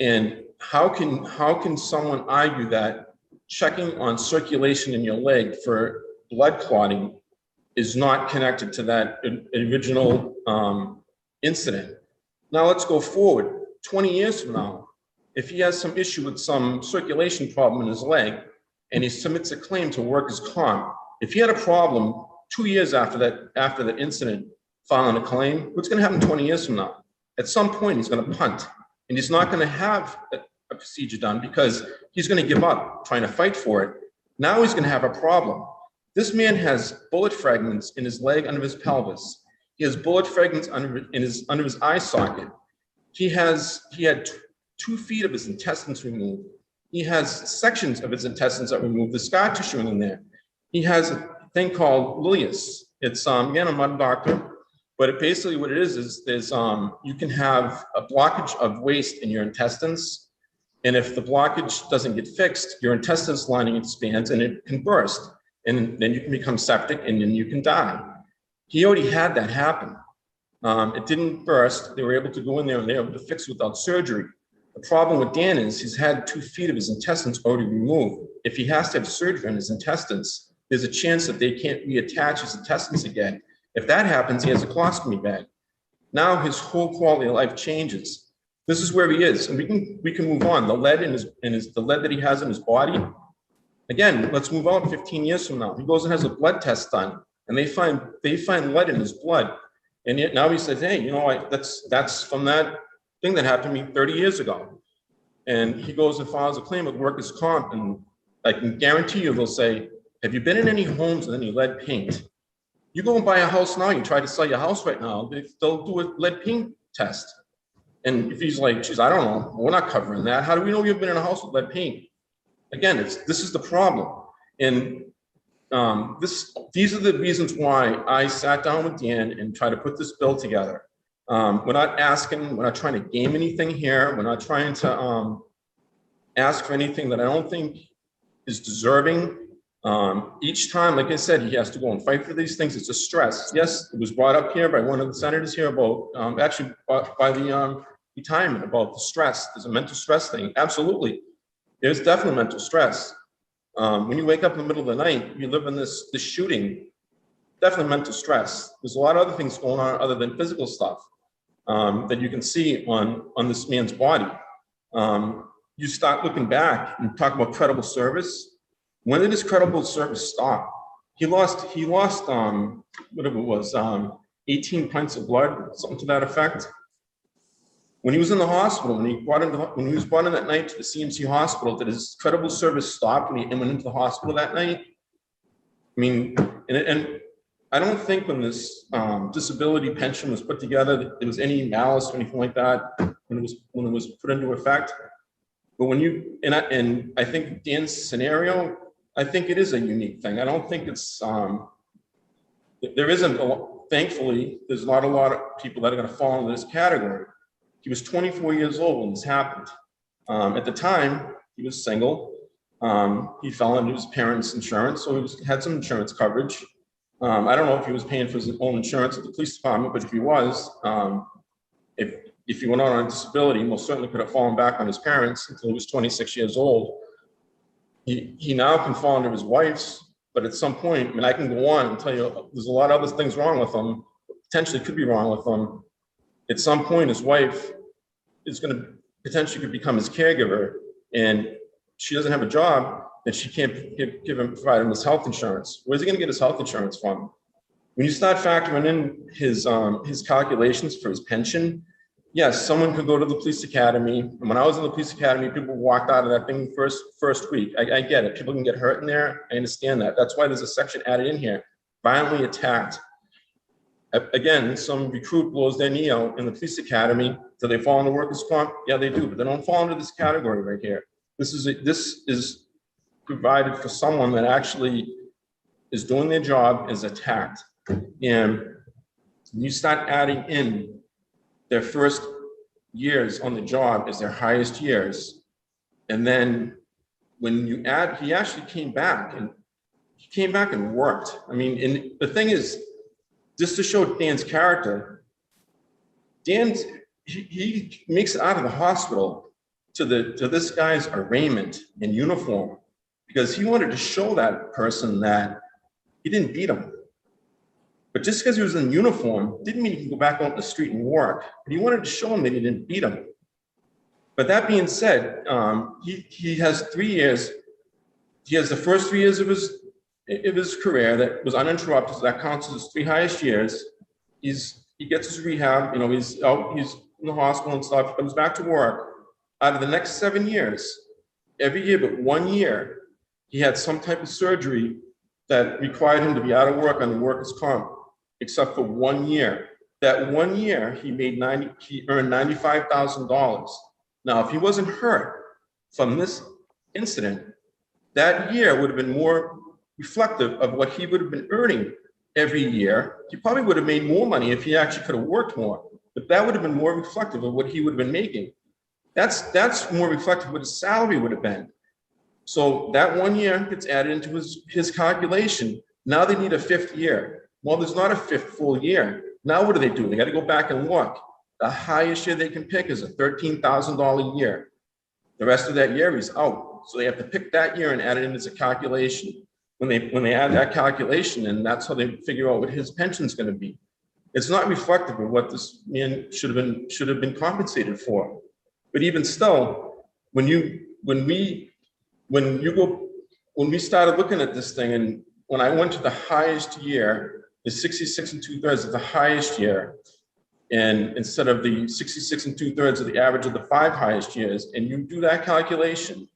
And how can someone argue that checking on circulation in your leg for blood clotting is not connected to that original incident? Now let's go forward 20 years from now. If he has some issue with some circulation problem in his leg and he submits a claim to workers' comp, if he had a problem 2 years after that incident, filing a claim, what's going to happen 20 years from now? At some point, he's going to punt, and he's not going to have a procedure done because he's going to give up trying to fight for it. Now he's going to have a problem. This man has bullet fragments in his leg under his pelvis. He has bullet fragments under his eye socket. He had 2 feet of his intestines removed. He has sections of his intestines that removed, the scar tissue in there. He has a thing called ileus. It's again, I'm not a doctor, but basically what it is there's you can have a blockage of waste in your intestines, and if the blockage doesn't get fixed, your intestines lining expands and it can burst, and then you can become septic and then you can die. He already had that happen. It didn't burst. They were able to go in there and they were able to fix it without surgery. The problem with Dan is he's had 2 feet of his intestines already removed. If he has to have surgery on his intestines, there's a chance that they can't reattach his intestines again. If that happens, he has a colostomy bag. Now his whole quality of life changes. This is where he is, and we can move on. The lead the lead that he has in his body. Again, let's move on 15 years from now. He goes and has a blood test done, and they find lead in his blood. And yet now he says, hey, you know, that's from that thing that happened to me 30 years ago. And he goes and files a claim with workers' comp, and I can guarantee you they'll say, have you been in any homes with any lead paint? You go and buy a house now, you try to sell your house right now, they'll do a lead paint test. And if he's like, geez, I don't know, we're not covering that. How do we know you've been in a house with lead paint? Again, this is the problem. And these are the reasons why I sat down with Dan and tried to put this bill together. We're not trying to game anything here. We're not trying to ask for anything that I don't think is deserving. Each time, like I said, he has to go and fight for these things. It's a stress. Yes, it was brought up here by one of the senators here about, actually by the retirement, about the stress. There's a mental stress thing. Absolutely. There's definitely mental stress. When you wake up in the middle of the night, you live in this shooting, definitely mental stress. There's a lot of other things going on other than physical stuff that you can see on this man's body. You start looking back and talk about credible service. When did his credible service stop? He lost whatever it was, 18 pints of blood, something to that effect. When he was in the hospital, when he was brought in that night to the CMC hospital, did his credible service stop when he went into the hospital that night? I mean, and I don't think when this disability pension was put together, there was any malice or anything like that when it was put into effect. But when you, and I think Dan's scenario, I think it is a unique thing. I don't think it's, there isn't, thankfully, there's not a lot of people that are going to fall into this category. He was 24 years old when this happened. At the time, he was single. He fell into his parents' insurance, so he had some insurance coverage. I don't know if he was paying for his own insurance at the police department, but if he was, if he went out on disability, he most certainly could have fallen back on his parents until he was 26 years old. He now can fall under his wife's, but at some point, I mean, I can go on and tell you there's a lot of other things wrong with him, potentially could be wrong with him. At some point, his wife is going to potentially could become his caregiver, and she doesn't have a job, then she can't provide him his health insurance. Where's he going to get his health insurance from? When you start factoring in his calculations for his pension, yes, someone could go to the police academy. And when I was in the police academy, people walked out of that thing first week. I get it. People can get hurt in there. I understand that. That's why there's a section added in here, violently attacked. Again, some recruit blows their knee out in the police academy. Do they fall into workers' comp? Yeah, they do, but they don't fall into this category right here. This is provided for someone that actually is doing their job, is attacked. And you start adding in their first years on the job as their highest years. And then when you add, he actually came back and worked. I mean, and the thing is, just to show Dan's character, he makes it out of the hospital to this guy's arraignment in uniform because he wanted to show that person that he didn't beat him. But just because he was in uniform didn't mean he could go back out in the street and work. But he wanted to show him that he didn't beat him. But that being said, he has 3 years. He has the first 3 years of his career that was uninterrupted. So that counts as his 3 highest years. He gets his rehab. You know, he's in the hospital and stuff. Comes back to work. Out of the next 7 years, every year but 1 year, he had some type of surgery that required him to be out of work on the workers' comp, except for 1 year. That 1 year, he earned $95,000. Now, if he wasn't hurt from this incident, that year would have been more reflective of what he would have been earning every year. He probably would have made more money if he actually could have worked more, but that would have been more reflective of what he would have been making. That's more reflective of what his salary would have been. So that 1 year gets added into his calculation. Now they need a 5th year. Well, there's not a 5th full year. Now what do? They got to go back and look. The highest year they can pick is a $13,000 a year. The rest of that year he's out. So they have to pick that year and add it in as a calculation. When they add that calculation, and that's how they figure out what his pension is going to be. It's not reflective of what this man should have been compensated for. But even still, when we started looking at this thing, and when I went to the highest year, the 66 2/3 is the highest year, and instead of the 66 2/3 of the average of the 5 highest years, and you do that calculation,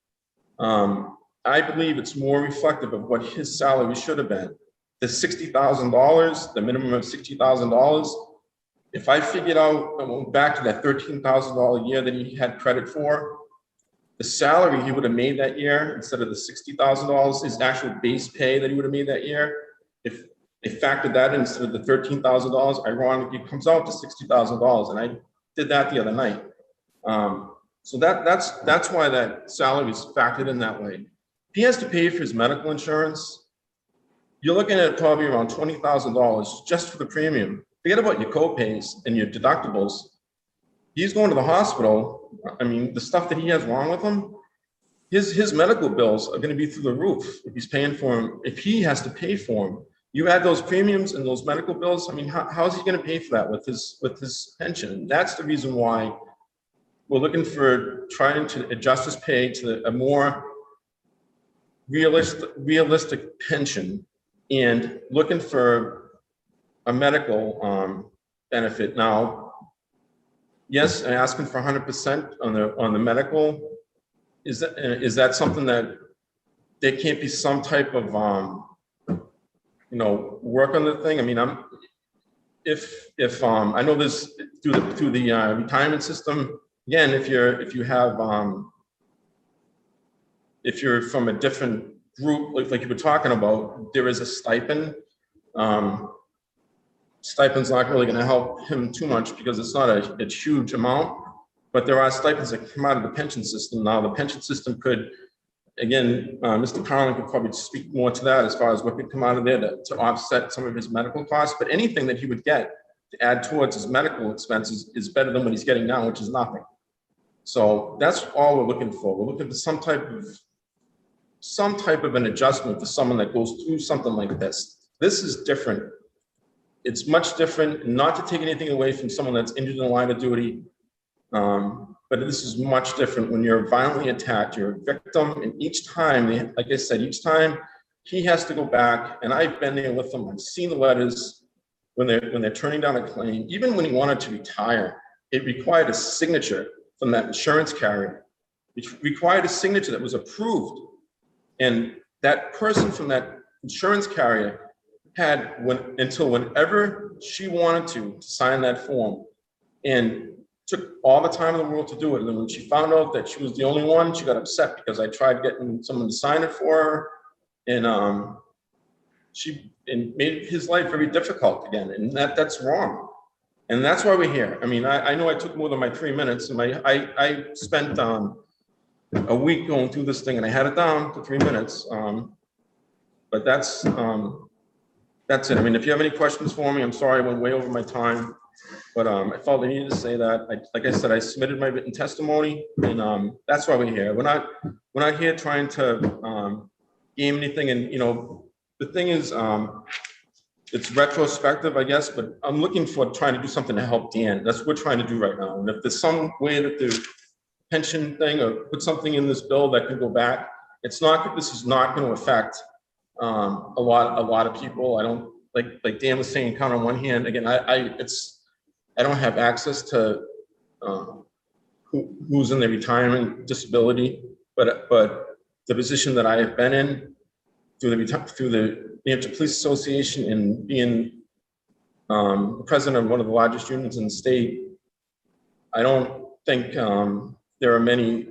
I believe it's more reflective of what his salary should have been. The $60,000, the minimum of $60,000. If I figured out, I went back to that $13,000 a year that he had credit for, the salary he would have made that year, instead of the $60,000, his actual base pay that he would have made that year, if they factored that in instead of the $13,000, ironically, it comes out to $60,000. And I did that the other night. So that's why that salary is factored in that way. If he has to pay for his medical insurance, you're looking at probably around $20,000 just for the premium. Forget about your co-pays and your deductibles. He's going to the hospital. I mean, the stuff that he has wrong with him, his medical bills are going to be through the roof if he's paying for him. If he has to pay for him, you add those premiums and those medical bills. I mean, how is he going to pay for that with his pension? That's the reason why we're looking for trying to adjust his pay to a more realistic pension and looking for a medical benefit. Now, yes, I'm asking for 100% on the medical. Is that something that there can't be some type of work on the thing? I mean, if I know this through the retirement system. Again, if you're from a different group, like you were talking about, there is a stipend. Stipend's not really going to help him too much because it's not a huge amount, but there are stipends that come out of the pension system. Now, the pension system could, again, Mr. Carlin could probably speak more to that as far as what could come out of there to offset some of his medical costs, but anything that he would get to add towards his medical expenses is better than what he's getting now, which is nothing. So that's all we're looking for. We're looking for some type of an adjustment for someone that goes through something like this. This is different. It's much different, not to take anything away from someone that's injured in the line of duty, but this is much different when you're violently attacked, you're a victim, and each time, like I said, each time he has to go back, and I've been there with him, I've seen the letters when they're turning down a claim. Even when he wanted to retire, it required a signature from that insurance carrier. It required a signature that was approved. And that person from that insurance carrier had until whenever she wanted to sign that form, and took all the time in the world to do it. And then when she found out that she was the only one, she got upset because I tried getting someone to sign it for her, and she made his life very difficult again. And that's wrong. And that's why we're here. I mean, I know I took more than my 3 minutes, and I spent a week going through this thing, and I had it down to 3 minutes. But that's that's it. I mean, if you have any questions for me, I'm sorry I went way over my time, but I felt I needed to say that. Like I said, I submitted my written testimony, and that's why we're here. We're not here trying to game anything. And the thing is, it's retrospective, I guess, but I'm looking for trying to do something to help Dan. That's what we're trying to do right now. And if there's some way that the pension thing or put something in this bill that can go back, this is not going to affect a lot of people. I don't like Dan was saying, count on one hand. Again, I don't have access to who's in the retirement disability, but the position that I have been in through the Hampshire Police Association and being the president of one of the largest unions in the state, I don't think there are many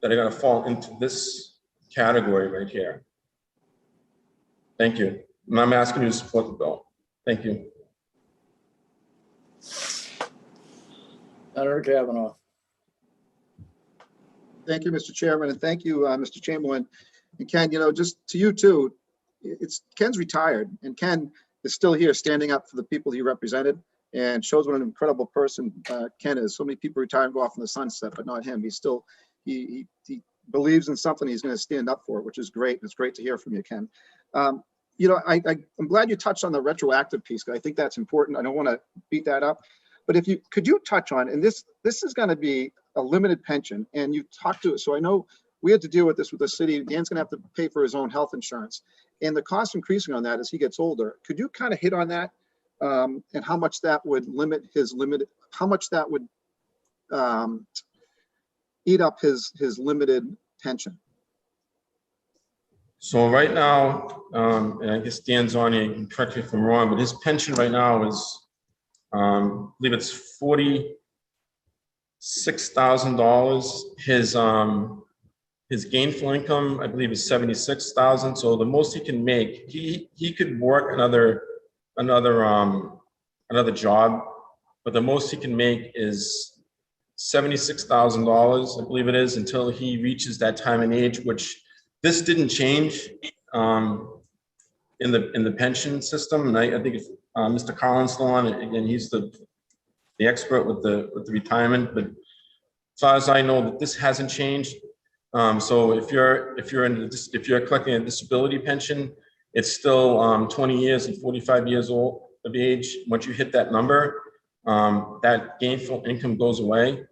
that are going to fall into this category right here. Thank you. And I'm asking you to support the bill. Thank you. Senator Kavanaugh. Thank you, Mr. Chairman, and thank you, Mr. Chamberlain. And Ken, just to you too, Ken's retired, and Ken is still here standing up for the people he represented, and shows what an incredible person Ken is. So many people retire and go off in the sunset, but not him. He believes in something, he's going to stand up for it, which is great. It's great to hear from you, Ken. I'm glad you touched on the retroactive piece, because I think that's important. I don't want to beat that up, but could you touch on, and this is going to be a limited pension, and you talked to it. So I know we had to deal with this with the city. Dan's going to have to pay for his own health insurance, and the cost increasing on that as he gets older. Could you kind of hit on that, and how much that would how much that would eat up his limited pension? So right now, and I guess Dan's on here, you can correct me if I'm wrong, but his pension right now is, I believe it's $46,000. His gainful income, I believe, is $76,000. So the most he can make, he could work another job, but the most he can make is $76,000, I believe it is, until he reaches that time and age, which this didn't change in the pension system. And I think if Mr. Carlin's still on, again, he's the expert with the retirement, but as far as I know, that this hasn't changed. So if you're collecting a disability pension, it's still 20 years and 45 years old of age. Once you hit that number, that gainful income goes away.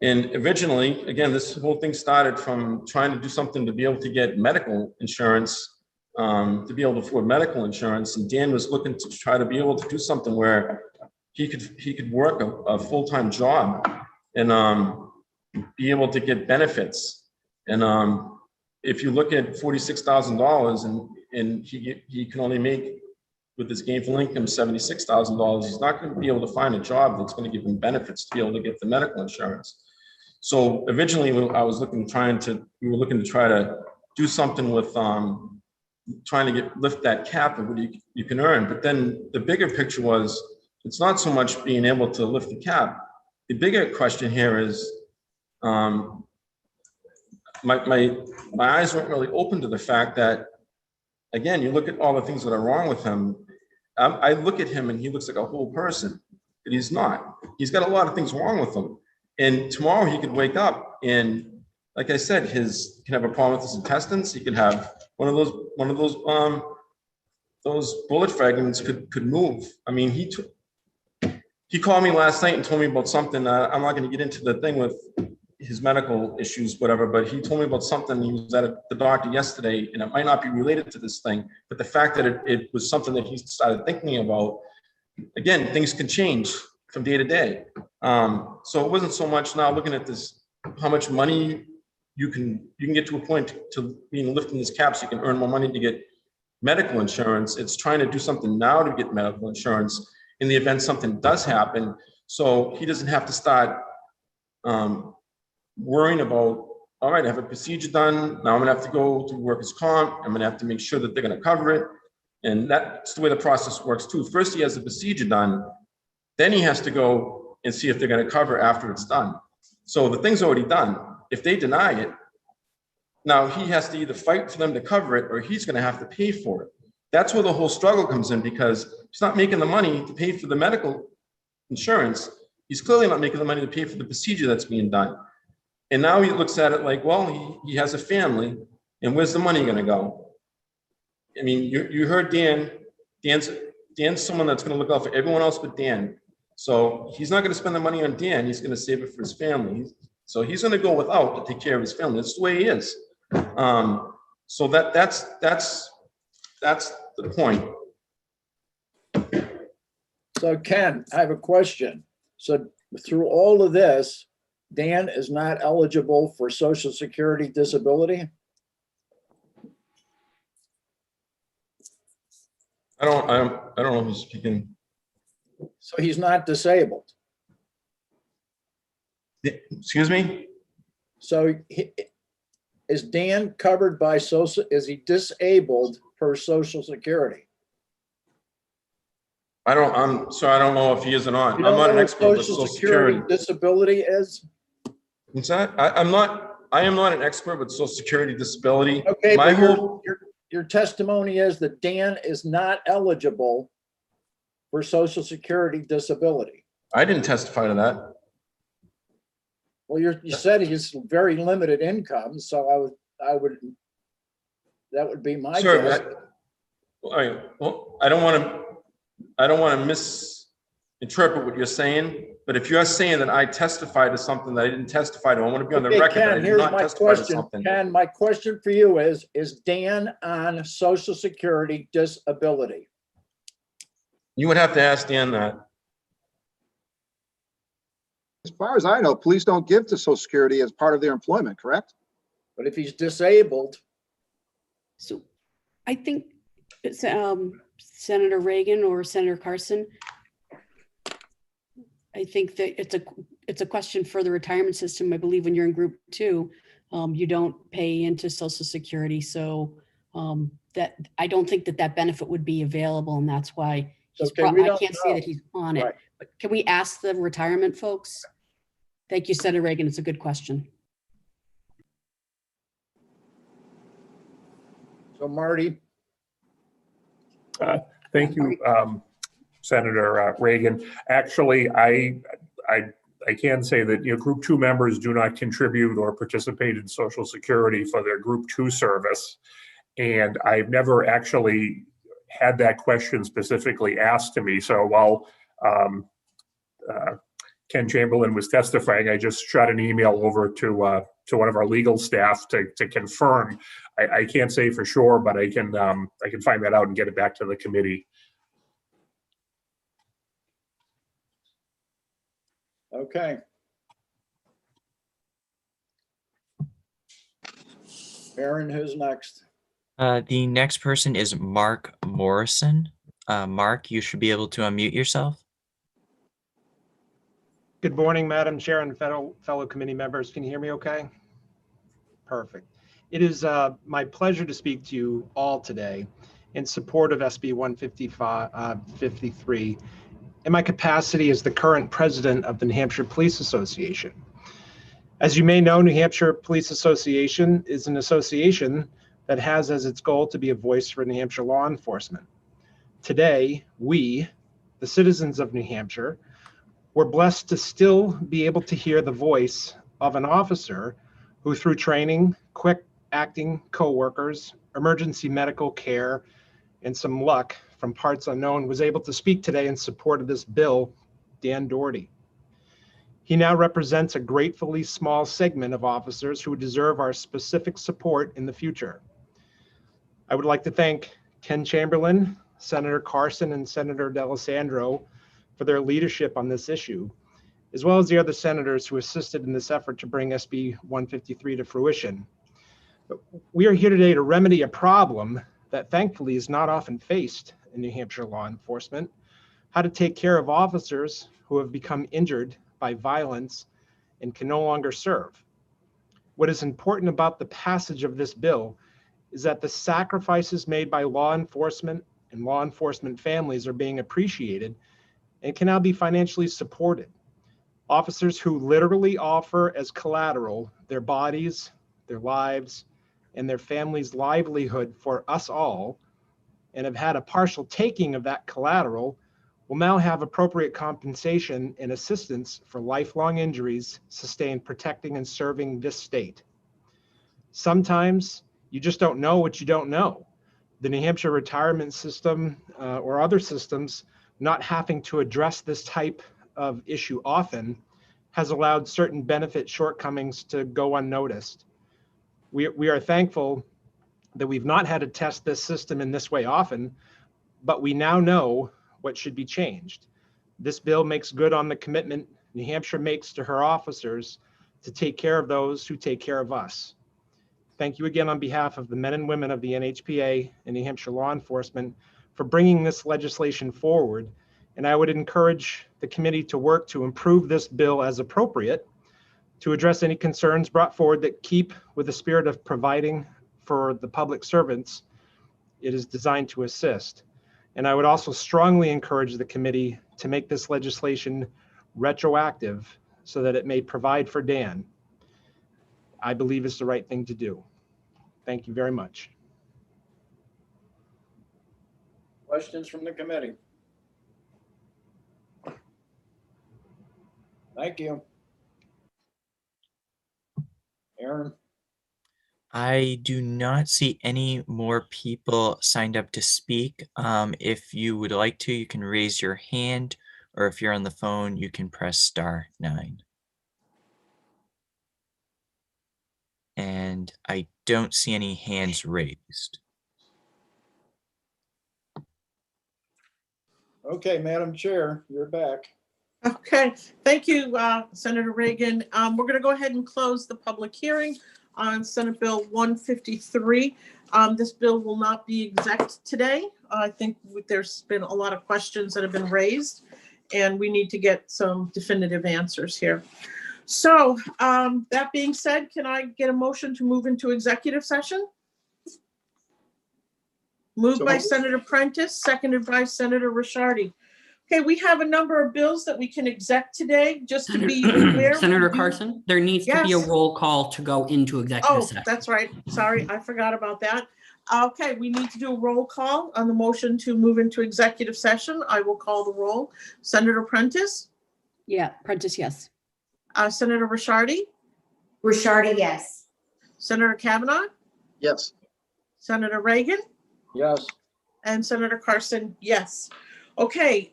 And originally, again, this whole thing started from trying to do something to be able to get medical insurance, to be able to afford medical insurance. And Dan was looking to try to be able to do something where he could work a full-time job and be able to get benefits. And if you look at $46,000 and he can only make, with his gainful income, $76,000, he's not going to be able to find a job that's going to give him benefits to be able to get the medical insurance. So originally, we were looking to try to do something with trying to lift that cap of what you can earn. But then the bigger picture was, it's not so much being able to lift the cap. The bigger question here is, my eyes weren't really open to the fact that, again, you look at all the things that are wrong with him. I look at him and he looks like a whole person, but he's not. He's got a lot of things wrong with him. And tomorrow he could wake up and, like I said, he can have a problem with his intestines. He could have one of those bullet fragments could move. I mean, he called me last night and told me about something. I'm not going to get into the thing with his medical issues, whatever, but he told me about something. He was at the doctor yesterday, and it might not be related to this thing, but the fact that it was something that he started thinking about, again, things can change from day to day. So it wasn't so much now looking at this, how much money you can get to a point to being lifting this cap so you can earn more money to get medical insurance. It's trying to do something now to get medical insurance in the event something does happen, so he doesn't have to start worrying about, all right, I have a procedure done, now I'm gonna have to go to workers' comp, I'm gonna have to make sure that they're gonna cover it. And that's the way the process works too. First he has the procedure done, then he has to go and see if they're gonna cover after it's done. So the thing's already done. If they deny it, now he has to either fight for them to cover it or he's gonna have to pay for it. that's where the whole struggle comes in, because he's not making the money to pay for the medical insurance. He's clearly not making the money to pay for the procedure that's being done. And now he looks at it like, well, he has a family, and where's the money gonna go? I mean, you heard Dan. Dan's someone that's gonna look out for everyone else but Dan. So he's not gonna spend the money on Dan, he's gonna save it for his family. So he's gonna go without to take care of his family. That's the way he is. So that's the point. So Ken, I have a question. So through all of this, Dan is not eligible for Social Security disability? I don't know who's speaking. So he's not disabled? Excuse me? So is Dan covered by social, is he disabled per Social Security? I'm sorry, I don't know if he is or not. You I'm don't not know an what expert with Social Security disability is? What's that? I am not an expert with Social Security disability. Okay, My but whole, your testimony is that Dan is not eligible for Social Security disability. I didn't testify to that. Well, you said he's very limited income, so I would, that would be my Sir, guess. I don't want to misinterpret what you're saying, but if you're saying that I testified to something that I didn't testify to, I want to be on the Okay, record that I Ken, did here's not my testify to question. something. Ken, my question for you is Dan on Social Security disability? You would have to ask Dan that. As far as I know, police don't give to Social Security as part of their employment, correct? But if he's disabled, So I think it's, Senator Reagan or Senator Carson, I think that it's a question for the retirement system. I believe when you're in group 2, you don't pay into Social Security. So that I don't think that benefit would be available, and that's why he's Okay, I can't say that he's on it. Right. But can we ask the retirement folks? Thank you, Senator Reagan. It's a good question. so Marty, Thank you, Senator Reagan. Actually, I can say that Group 2 members do not contribute or participate in Social Security for their Group 2 service, and I've never actually had that question specifically asked to me. So while Ken Chamberlain was testifying, I just shot an email over to one of our legal staff to confirm. I can't say for sure, but I can find that out and get it back to the committee. okay. Aaron, who's next? The next person is Mark Morrison. Mark, you should be able to unmute yourself. Good morning, Madam Chair and fellow committee members. Can you hear me okay? Perfect. It is my pleasure to speak to you all today in support of SB 153 in my capacity as the current president of the New Hampshire Police Association. As you may know, New Hampshire Police Association is an association that has as its goal to be a voice for New Hampshire law enforcement. Today, we, the citizens of New Hampshire, we're blessed to still be able to hear the voice of an officer who, through training, quick acting coworkers, emergency medical care, and some luck from parts unknown, was able to speak today in support of this bill, Dan Doherty. He now represents a gratefully small segment of officers who deserve our specific support in the future. I would like to thank Ken Chamberlain, Senator Carson, and Senator D'Alessandro for their leadership on this issue, as well as the other senators who assisted in this effort to bring SB 153 to fruition. But we are here today to remedy a problem that thankfully is not often faced in New Hampshire law enforcement: how to take care of officers who have become injured by violence and can no longer serve. What is important about the passage of this bill is that the sacrifices made by law enforcement and law enforcement families are being appreciated and can now be financially supported. Officers who literally offer as collateral their bodies, their lives, and their families' livelihood for us all and have had a partial taking of that collateral will now have appropriate compensation and assistance for lifelong injuries sustained protecting and serving this state. Sometimes you just don't know what you don't know. The New Hampshire retirement system or other systems not having to address this type of issue often has allowed certain benefit shortcomings to go unnoticed. We are thankful that we've not had to test this system in this way often, but we now know what should be changed. This bill makes good on the commitment New Hampshire makes to her officers to take care of those who take care of us. Thank you again on behalf of the men and women of the NHPA and New Hampshire law enforcement for bringing this legislation forward. And I would encourage the committee to work to improve this bill as appropriate, to address any concerns brought forward that keep with the spirit of providing for the public servants it is designed to assist. And I would also strongly encourage the committee to make this legislation retroactive so that it may provide for Dan. I believe it's the right thing to do. Thank you very much. Questions from the committee? Thank you. Aaron? I do not see any more people signed up to speak. If you would like to, you can raise your hand, or if you're on the phone, you can press *9. And I don't see any hands raised. Okay, Madam Chair, you're back. Okay, thank you, Senator Reagan. We're going to go ahead and close the public hearing on Senate Bill 153. This bill will not be exec today. I think there's been a lot of questions that have been raised, and we need to get some definitive answers here. So that being said, can I get a motion to move into executive session? Moved by Senator Prentice, seconded by Senator Ricciardi. Okay, we have a number of bills that we can exec today, just to be aware. Senator Carson, there needs to be a Yes. roll call to go into executive Oh, session. that's right. Sorry, I forgot about that. Okay, we need to do a roll call on the motion to move into executive session. I will call the roll. Senator Prentice, Yeah, Prentice, yes. Senator Ricciardi, Ricciardi, yes. Senator Kavanaugh, Yes. Senator Reagan, Yes. and Senator Carson, yes. Okay,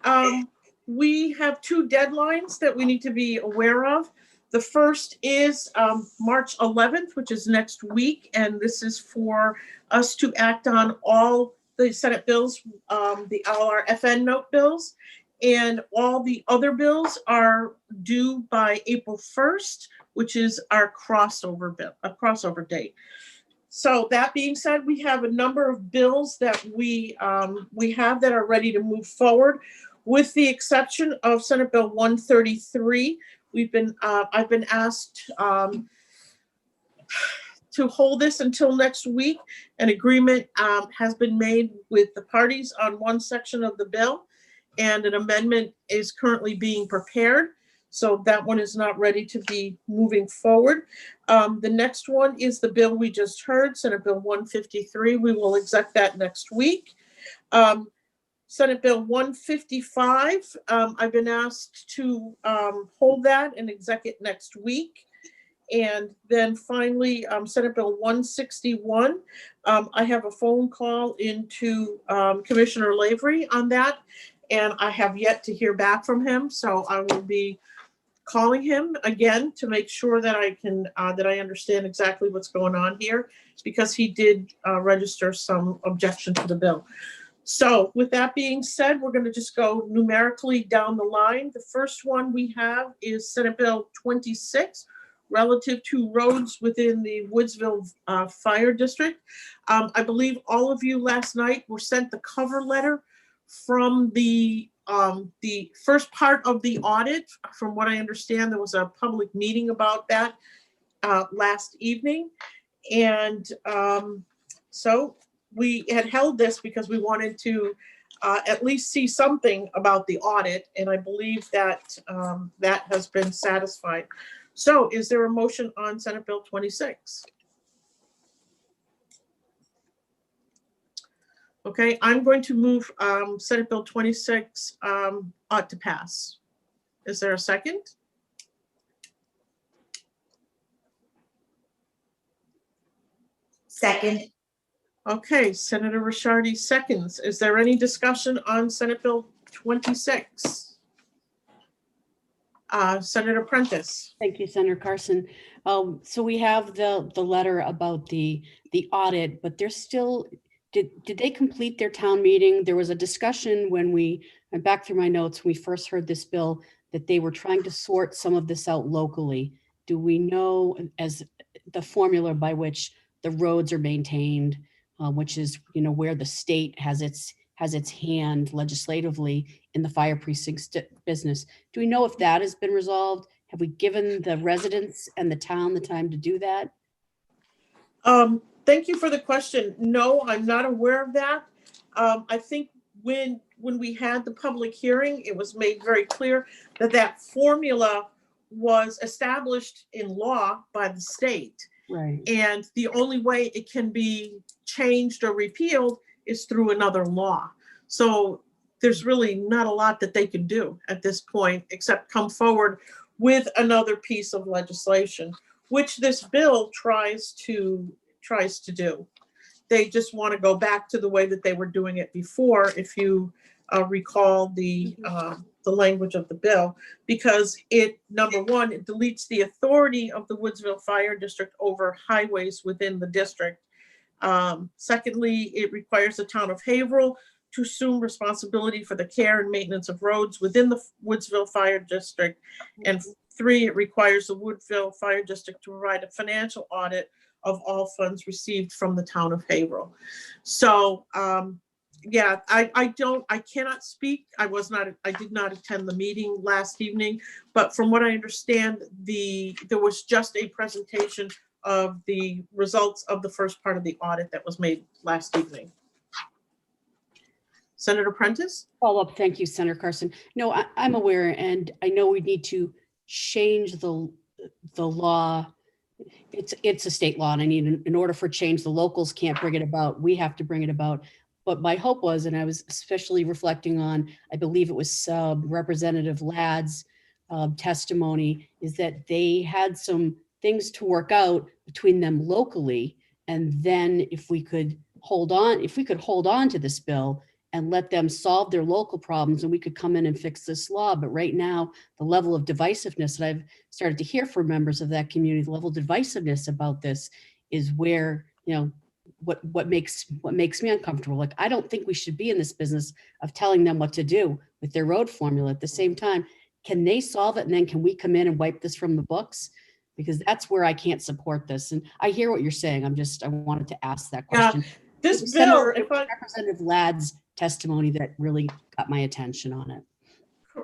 we have two deadlines that we need to be aware of. The first is March 11th, which is next week, and this is for us to act on all the Senate bills, all our FN note bills, and all the other bills are due by April 1st, which is our crossover bill, a crossover date. So that being said, we have a number of bills that we have that are ready to move forward, with the exception of Senate Bill 133. I've been asked to hold this until next week. An agreement has been made with the parties on one section of the bill, and an amendment is currently being prepared. So that one is not ready to be moving forward. The next one is the bill we just heard, Senate Bill 153. We will exec that next week. Senate Bill 155, I've been asked to hold that and exec it next week. And then finally, Senate Bill 161, I have a phone call into Commissioner Lavery on that, and I have yet to hear back from him. So I will be calling him again to make sure that I can, that I understand exactly what's going on here, because he did register some objection to the bill. So with that being said, we're going to just go numerically down the line. The first one we have is Senate Bill 26, relative to roads within the Woodsville Fire District. I believe all of you last night were sent the cover letter from the first part of the audit. From what I understand, there was a public meeting about that last evening. And so we had held this because we wanted to at least see something about the audit. And I believe that that has been satisfied. So is there a motion on Senate Bill 26? Okay, I'm going to move Senate Bill 26 ought to pass. Is there a second? Second, Okay, Senator Rishardi seconds. Is there any discussion on Senate Bill 26? Senator Prentice. Thank you, Senator Carson. So we have the letter about the audit, but there's still, did they complete their town meeting? There was a discussion when I'm back through my notes, when we first heard this bill, that they were trying to sort some of this out locally. Do we know as the formula by which the roads are maintained, which is, where the state has its hand legislatively in the fire precinct business? Do we know if that has been resolved? Have we given the residents and the town the time to do that? Thank you for the question. No, I'm not aware of that. I think when we had the public hearing, it was made very clear that that formula was established in law by the state. Right. And the only way it can be changed or repealed is through another law. So there's really not a lot that they can do at this point, except come forward with another piece of legislation, which this bill tries to do. They just want to go back to the way that they were doing it before, if you recall the language of the bill, because number one, it deletes the authority of the Woodsville Fire District over highways within the district. Secondly, it requires the town of Haverhill to assume responsibility for the care and maintenance of roads within the Woodsville Fire District. And 3, it requires the Woodville Fire District to provide a financial audit of all funds received from the town of Haverhill. So yeah, I cannot speak. I did not attend the meeting last evening, but from what I understand, there was just a presentation of the results of the first part of the audit that was made last evening. Senator Prentice? Follow up. Thank you, Senator Carson. No, I'm aware, and I know we need to change the law. It's a state law, and I need, in order for change, the locals can't bring it about. We have to bring it about. But my hope was, and I was especially reflecting on, I believe it was Representative Ladd's testimony, is that they had some things to work out between them locally. And then if we could hold on to this bill and let them solve their local problems, and we could come in and fix this law. But right now, the level of divisiveness that I've started to hear from members of that community, the level of divisiveness about this is where, what makes me uncomfortable. Like, I don't think we should be in this business of telling them what to do with their road formula. At the same time, can they solve it? And then can we come in and wipe this from the books? Because that's where I can't support this. And I hear what you're saying. I wanted to ask that question. Yeah, this bill, Representative Ladd's testimony that really got my attention on it.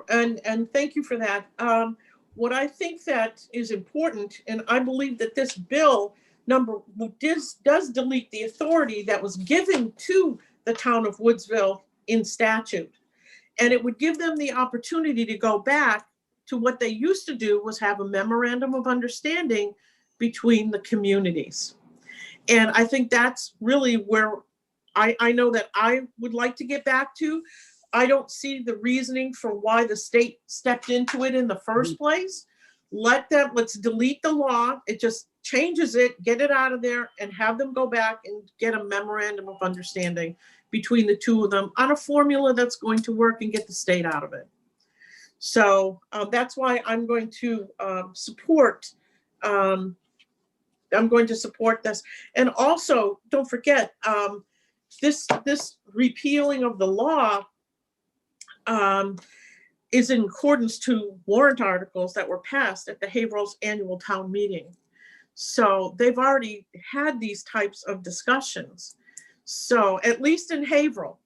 And thank you for that. What I think that is important, and I believe that this bill does delete the authority that was given to the town of Woodsville in statute. And it would give them the opportunity to go back to what they used to do, was have a memorandum of understanding between the communities. And I think that's really where I know that I would like to get back to. I don't see the reasoning for why the state stepped into it in the first place. Let's delete the law. It just changes it, get it out of there, and have them go back and get a memorandum of understanding between the two of them on a formula that's going to work and get the state out of it. So that's why I'm going to support this. And also, don't forget, this repealing of the law is in accordance to warrant articles that were passed at the Haverhill's annual town meeting. So they've already had these types of discussions. So at least in Haverhill,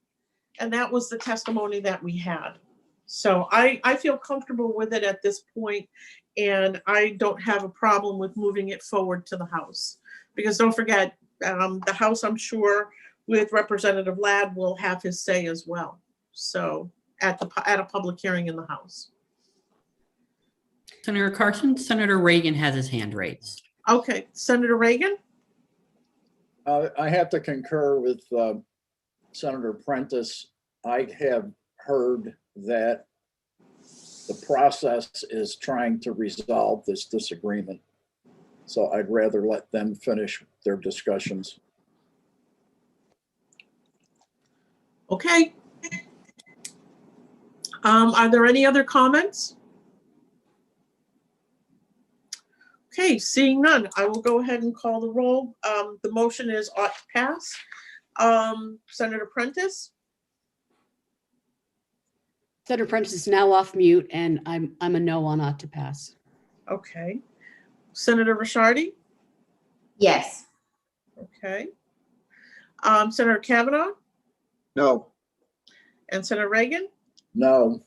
and that was the testimony that we had. So I feel comfortable with it at this point, and I don't have a problem with moving it forward to the House. Because don't forget, the House, I'm sure, with Representative Ladd will have his say as well. So at a public hearing in the House. Senator Carson, Senator Reagan has his hand raised. Okay, Senator Reagan? I have to concur with Senator Prentice, I have heard that the process is trying to resolve this disagreement. So I'd rather let them finish their discussions. Okay. Are there any other comments? Okay, seeing none, I will go ahead and call the roll. The motion is ought to pass. Senator Prentice, Senator Prentice is now off mute, and I'm a no on ought to pass. okay. Senator Ricciardi, Yes. okay. Senator Kavanaugh No. and Senator Reagan, No,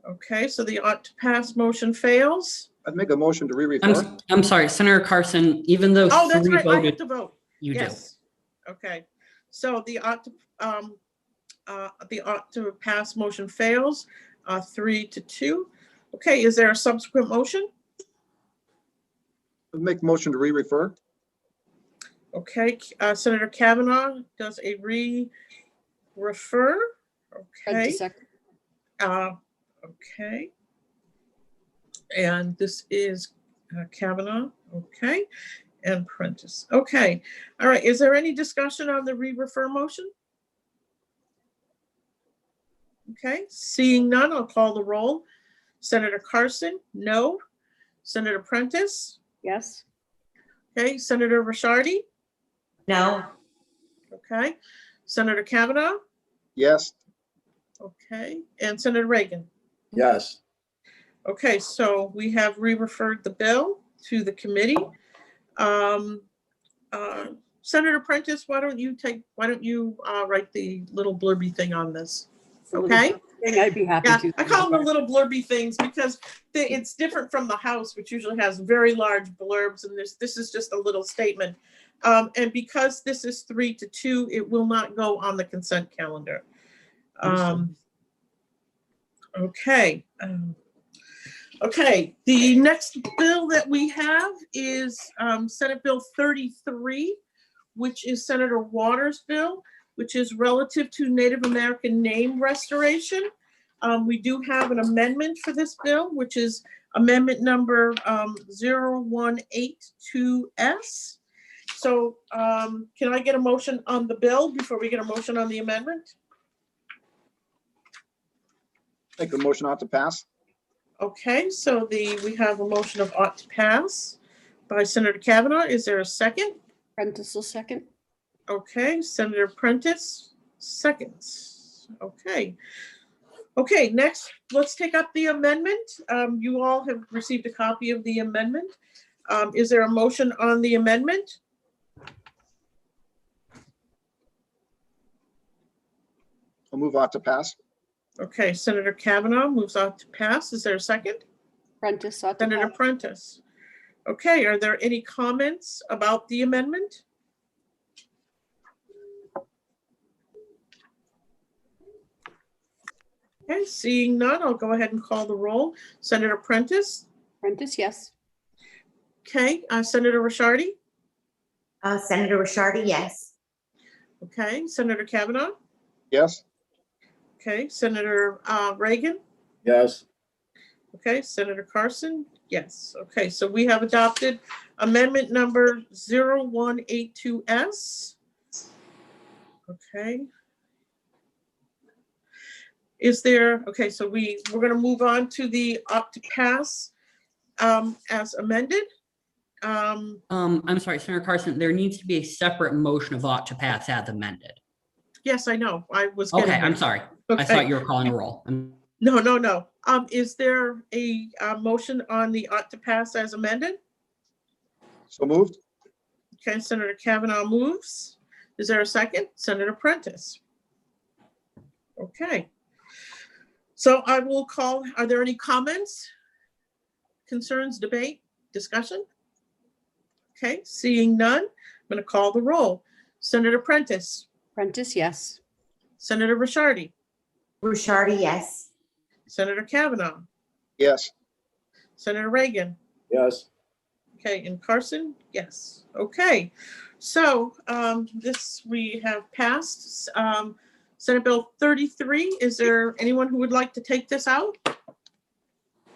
okay, so the ought to pass motion fails. I'd make a motion to re-refer. I'm sorry, Senator Carson, even though Oh, that's three right, I have voted, to vote. you do. Yes. Okay, so the ought to pass motion fails, 3-2. Okay, is there a subsequent motion? I'd make a motion to re-refer. Okay, Senator Kavanaugh does a refer. Okay, Prentice second. okay. And this is Kavanaugh, okay, and Prentice. Okay, all right, is there any discussion on the re-refer motion? Okay, seeing none, I'll call the roll. Senator Carson, no. Senator Prentice, Yes. okay. Senator Ricciardi, No. okay. Senator Kavanaugh, Yes. okay, and Senator Reagan. yes, Okay, so we have re-referred the bill to the committee. Senator Prentice, why don't you write the little blurby thing on this? Okay? I'd be happy Yeah, to. I call them the little blurby things because it's different from the House, which usually has very large blurbs, and this is just a little statement. And because this is 3-2, it will not go on the consent calendar. Okay. Okay, the next bill that we have is Senate Bill 33, which is Senator Waters' bill, which is relative to Native American name restoration. We do have an amendment for this bill, which is amendment number 0182S. So can I get a motion on the bill before we get a motion on the amendment? Make a motion ought to pass. Okay, so we have a motion of ought to pass by Senator Kavanaugh. Is there a second? Prentice will second. Okay, Senator Prentice, seconds. Okay. Okay, next, let's take up the amendment. You all have received a copy of the amendment. Is there a motion on the amendment? I'll move ought to pass. Okay, Senator Kavanaugh moves ought to pass. Is there a second? Prentice ought to Senator pass. Prentice. Okay, are there any comments about the amendment? Okay, seeing none, I'll go ahead and call the roll. Senator Prentice. Prentice, yes. Okay, Senator Ricciardi. Senator Ricciardi, yes. Okay, Senator Kavanaugh. Yes. Okay, Senator Reagan. yes, Okay, Senator Carson. Yes. Okay, so we have adopted amendment number 0182S. Okay. Is there, okay, so we're going to move on to the ought to pass as amended. I'm sorry, Senator Carson, there needs to be a separate motion of ought to pass as amended. Yes, I know. I was Okay, getting I'm there. sorry. Okay. I thought you were calling a roll. No. Is there a motion on the ought to pass as amended? So moved. Okay, Senator Kavanaugh moves. Is there a second? Senator Prentice. Okay. So I will call, are there any comments, concerns, debate, discussion? Okay, seeing none, I'm going to call the roll. Senator Prentice, Prentice, yes. Senator Ricciardi, Ricciardi, yes. Senator Kavanaugh, Yes. Senator Reagan. yes, Okay, and Carson, yes. Okay, So this we have passed. Senate Bill 33. Is there anyone who would like to take this out?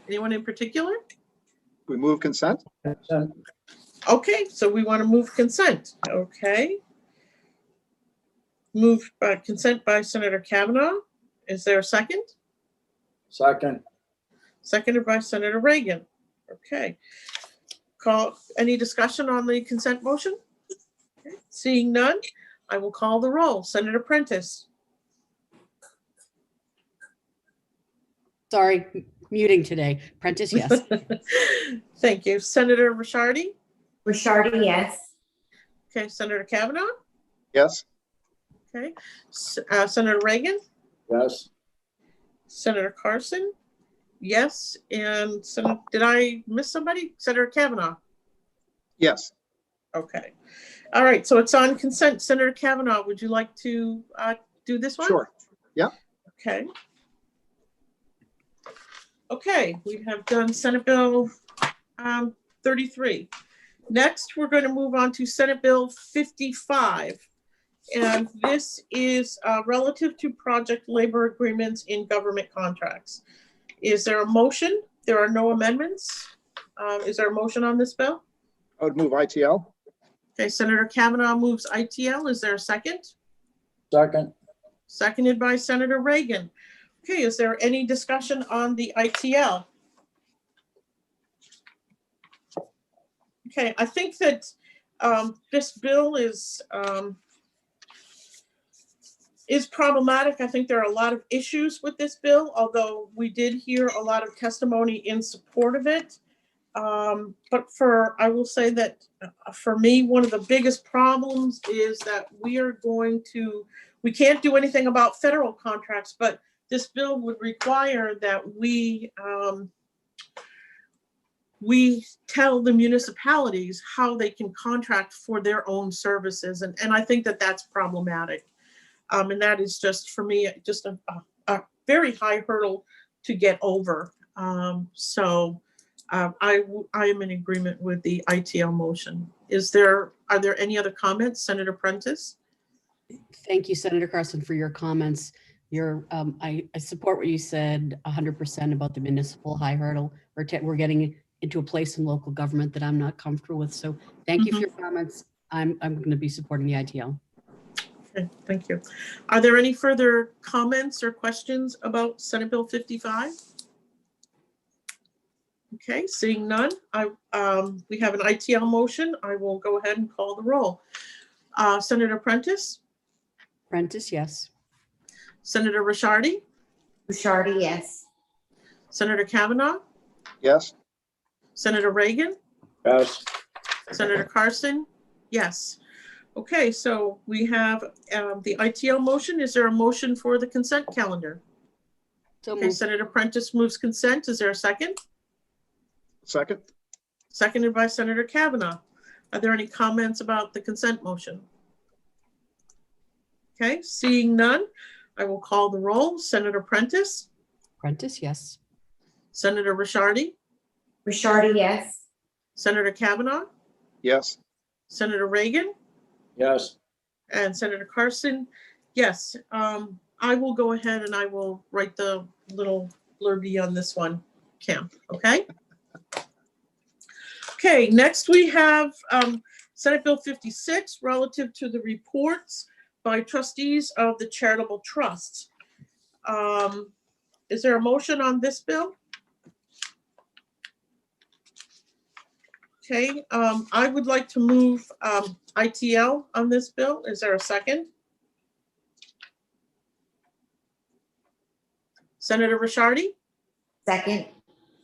Anyone in particular? We move consent? Okay, so we want to move consent. Okay. Moved by consent by Senator Kavanaugh. Is there a second? Second. Seconded by Senator Reagan. Okay. Any discussion on the consent motion? Okay. Seeing none, I will call the roll. Senator Prentice. Sorry, muting today. Prentice, yes. Thank you. Senator Ricciardi? Ricciardi, yes. Okay, Senator Kavanaugh? Yes. Okay. Senator Reagan? Yes. Senator Carlin? Yes. And did I miss somebody? Senator Kavanaugh? Yes. Okay. All right, so it's on consent. Senator Kavanaugh, would you like to do this one? Sure. Yeah. Okay. Okay, we have done Senate Bill 33. Next, we're going to move on to Senate Bill 55. And this is relative to project labor agreements in government contracts. Is there a motion? There are no amendments. Is there a motion on this bill? I would move ITL. Okay, Senator Kavanaugh moves ITL. Is there a second? Second. Seconded by Senator Reagan. Okay, is there any discussion on the ITL? Okay, I think that this bill is problematic. I think there are a lot of issues with this bill, although we did hear a lot of testimony in support of it. But I will say that for me, one of the biggest problems is that we can't do anything about federal contracts, but this bill would require that we tell the municipalities how they can contract for their own services. And I think that that's problematic. And that is just, for me, just a very high hurdle to get over. So I am in agreement with the ITL motion. Are there any other comments? Senator Prentice? Thank you, Senator Carlin, for your comments. I support what you said 100% about the municipal high hurdle. We're getting into a place in local government that I'm not comfortable with. So thank you for your comments. I'm going to be supporting the ITL. Okay, thank you. Are there any further comments or questions about Senate Bill 55? Okay, seeing none, we have an ITL motion. I will go ahead and call the roll. Senator Prentice? Prentice, yes. Senator Ricciardi? Ricciardi, yes. Senator Kavanaugh? Yes. Senator Reagan? Yes. Senator Carlin? Yes. Okay, so we have the ITL motion. Is there a motion for the consent calendar? So Okay, moved. Senator Prentice moves consent. Is there a second? Second. Seconded by Senator Kavanaugh. Are there any comments about the consent motion? Okay, seeing none, I will call the roll. Senator Prentice? Prentice, yes. Senator Ricciardi? Ricciardi, yes. Senator Kavanaugh? Yes. Senator Reagan? Yes. And Senator Carlin? Yes. I will go ahead and I will write the little blurby on this one, Cam, okay? Okay, next we have Senate Bill 56 relative to the reports by trustees of the charitable trusts. Is there a motion on this bill? Okay, I would like to move ITL on this bill. Is there a second? Senator Ricciardi? Second.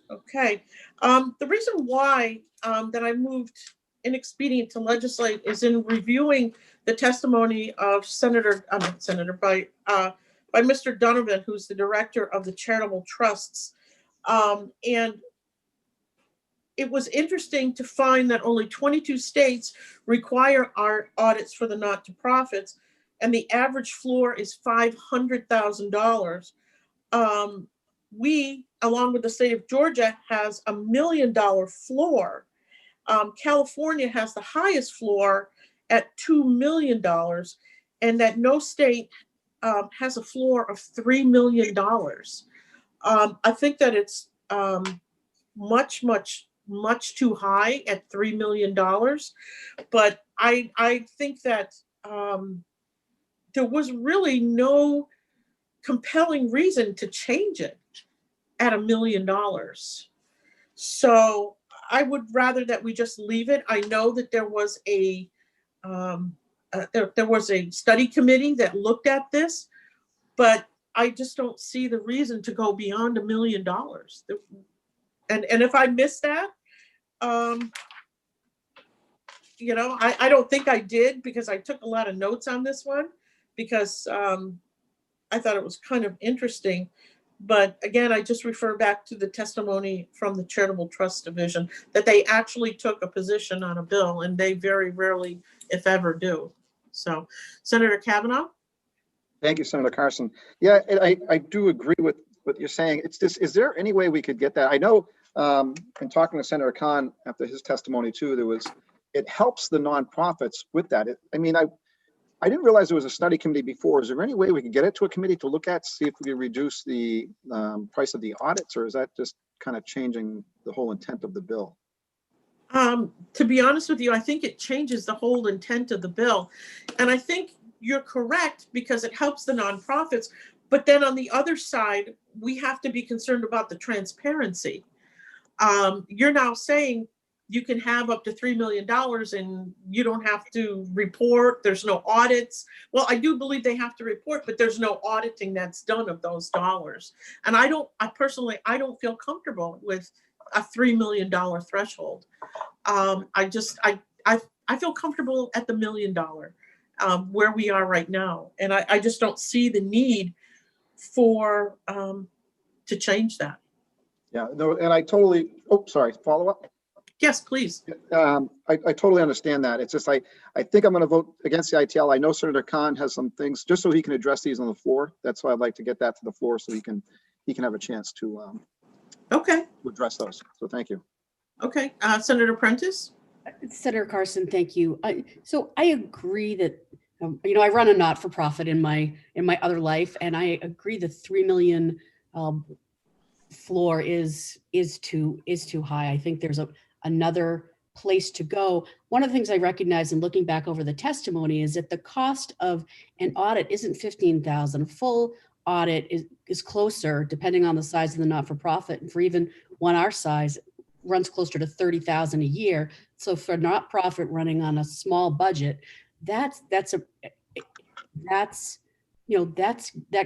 Okay, the reason why that I moved inexpedient to legislate is in reviewing the testimony of by Mr. Donovan, who's the director of the charitable trusts. And it was interesting to find that only 22 states require our audits for the not-for-profits, and the average floor is $500,000. We, along with the state of Georgia, has $1 million floor. California has the highest floor at $2 million, and that no state has a floor of $3 million. I think that it's much too high at $3 million. But I think that there was really no compelling reason to change it at $1 million. So I would rather that we just leave it. I know that there was a study committee that looked at this, but I just don't see the reason to go beyond $1 million. And if I missed that, I don't think I did, because I took a lot of notes on this one, because I thought it was kind of interesting. But again, I just refer back to the testimony from the Charitable Trust Division that they actually took a position on a bill, and they very rarely, if ever, do. So, Senator Kavanaugh? Thank you, Senator Carson. Yeah, I do agree with what you're saying. It's just, is there any way we could get that? I know in talking to Senator Khan after his testimony too, it helps the nonprofits with that. I didn't realize there was a study committee before. Is there any way we could get it to a committee to look at, see if we can reduce the price of the audits, or is that just kind of changing the whole intent of the bill? To be honest with you, I think it changes the whole intent of the bill. And I think you're correct, because it helps the nonprofits. But then on the other side, we have to be concerned about the transparency. You're now saying you can have up to $3 million and you don't have to report. There's no audits. Well, I do believe they have to report, but there's no auditing that's done of those dollars. And I personally don't feel comfortable with a $3 million threshold. I feel comfortable at the $1 million where we are right now. And I just don't see the need for to change that. Yeah, no, and I totally, follow up. Yes, please. I totally understand that. It's just, I think I'm going to vote against the ITL. I know Senator Khan has some things just so he can address these on the floor. That's why I'd like to get that to the floor so he can have a chance to address those. So thank you. Okay, Senator Prentice. Senator Carson, thank you. So I agree that I run a not-for-profit in my other life, and I agree the 3 million floor is too high. I think there's another place to go. One of the things I recognize in looking back over the testimony is that the cost of an audit isn't $15,000. A full audit is closer, depending on the size of the not-for-profit, and for even one our size, runs closer to $30,000 a year. So for a not-profit running on a small budget, that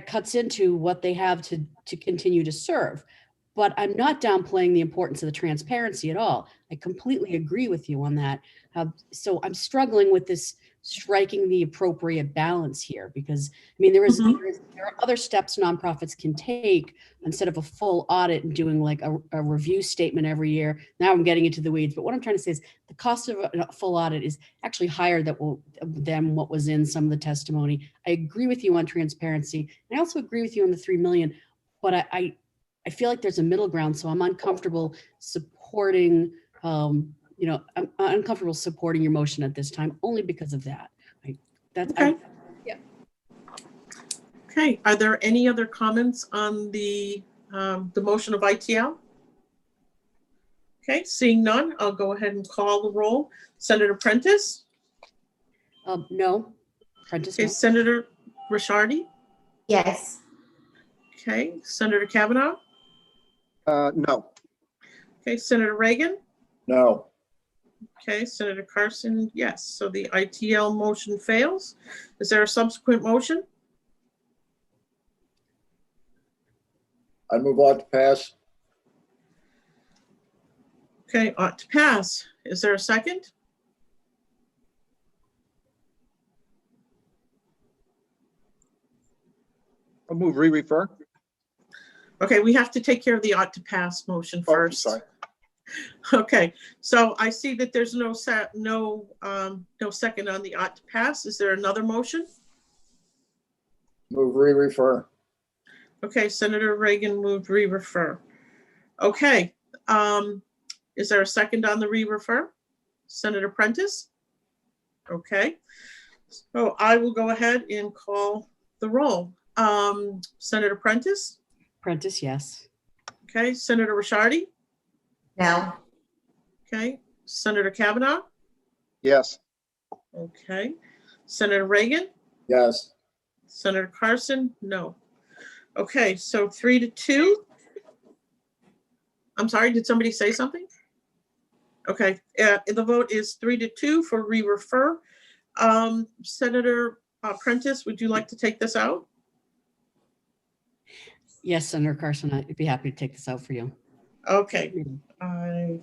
cuts into what they have to continue to serve. But I'm not downplaying the importance of the transparency at all. I completely agree with you on that. So I'm struggling with this striking the appropriate balance here, because there are other steps nonprofits can take instead of a full audit and doing like a review statement every year. Now I'm getting into the weeds, but what I'm trying to say is the cost of a full audit is actually higher than what was in some of the testimony. I agree with you on transparency. And I also agree with you on the 3 million, but I feel like there's a middle ground, so I'm uncomfortable supporting. I'm uncomfortable supporting your motion at this time, only because of that. Okay. Are there any other comments on the motion of ITL? Okay. Seeing none, I'll go ahead and call the roll. Senator Prentice. No. Prentice. Okay. No. Senator Ricciardi. Yes. Okay. Senator Kavanaugh. No. Okay. Senator Reagan. No. Okay, Senator Carson, yes. So the ITL motion fails. Is there a subsequent motion? I move ought to pass. Okay, ought to pass. Is there a second? I'll move re-refer. Okay, we have to take care of the ought to pass motion first. Sorry. Okay, so I see that there's no second on the ought to pass. Is there another motion? Move re-refer. Okay, Senator Reagan moved re-refer. Okay, is there a second on the re-refer? Senator Prentice? Okay, so I will go ahead and call the roll. Senator Prentice? Prentice, yes. Okay, Senator Ricciardi? No. Okay, Senator Kavanaugh? Yes. Okay, Senator Reagan? Yes. Senator Carson? No. Okay, so 3-2. I'm sorry, did somebody say something? Okay, the vote is 3-2 for re-refer. Senator Prentice, would you like to take this out? Yes, Senator Carson, I'd be happy to take this out for you. Okay, I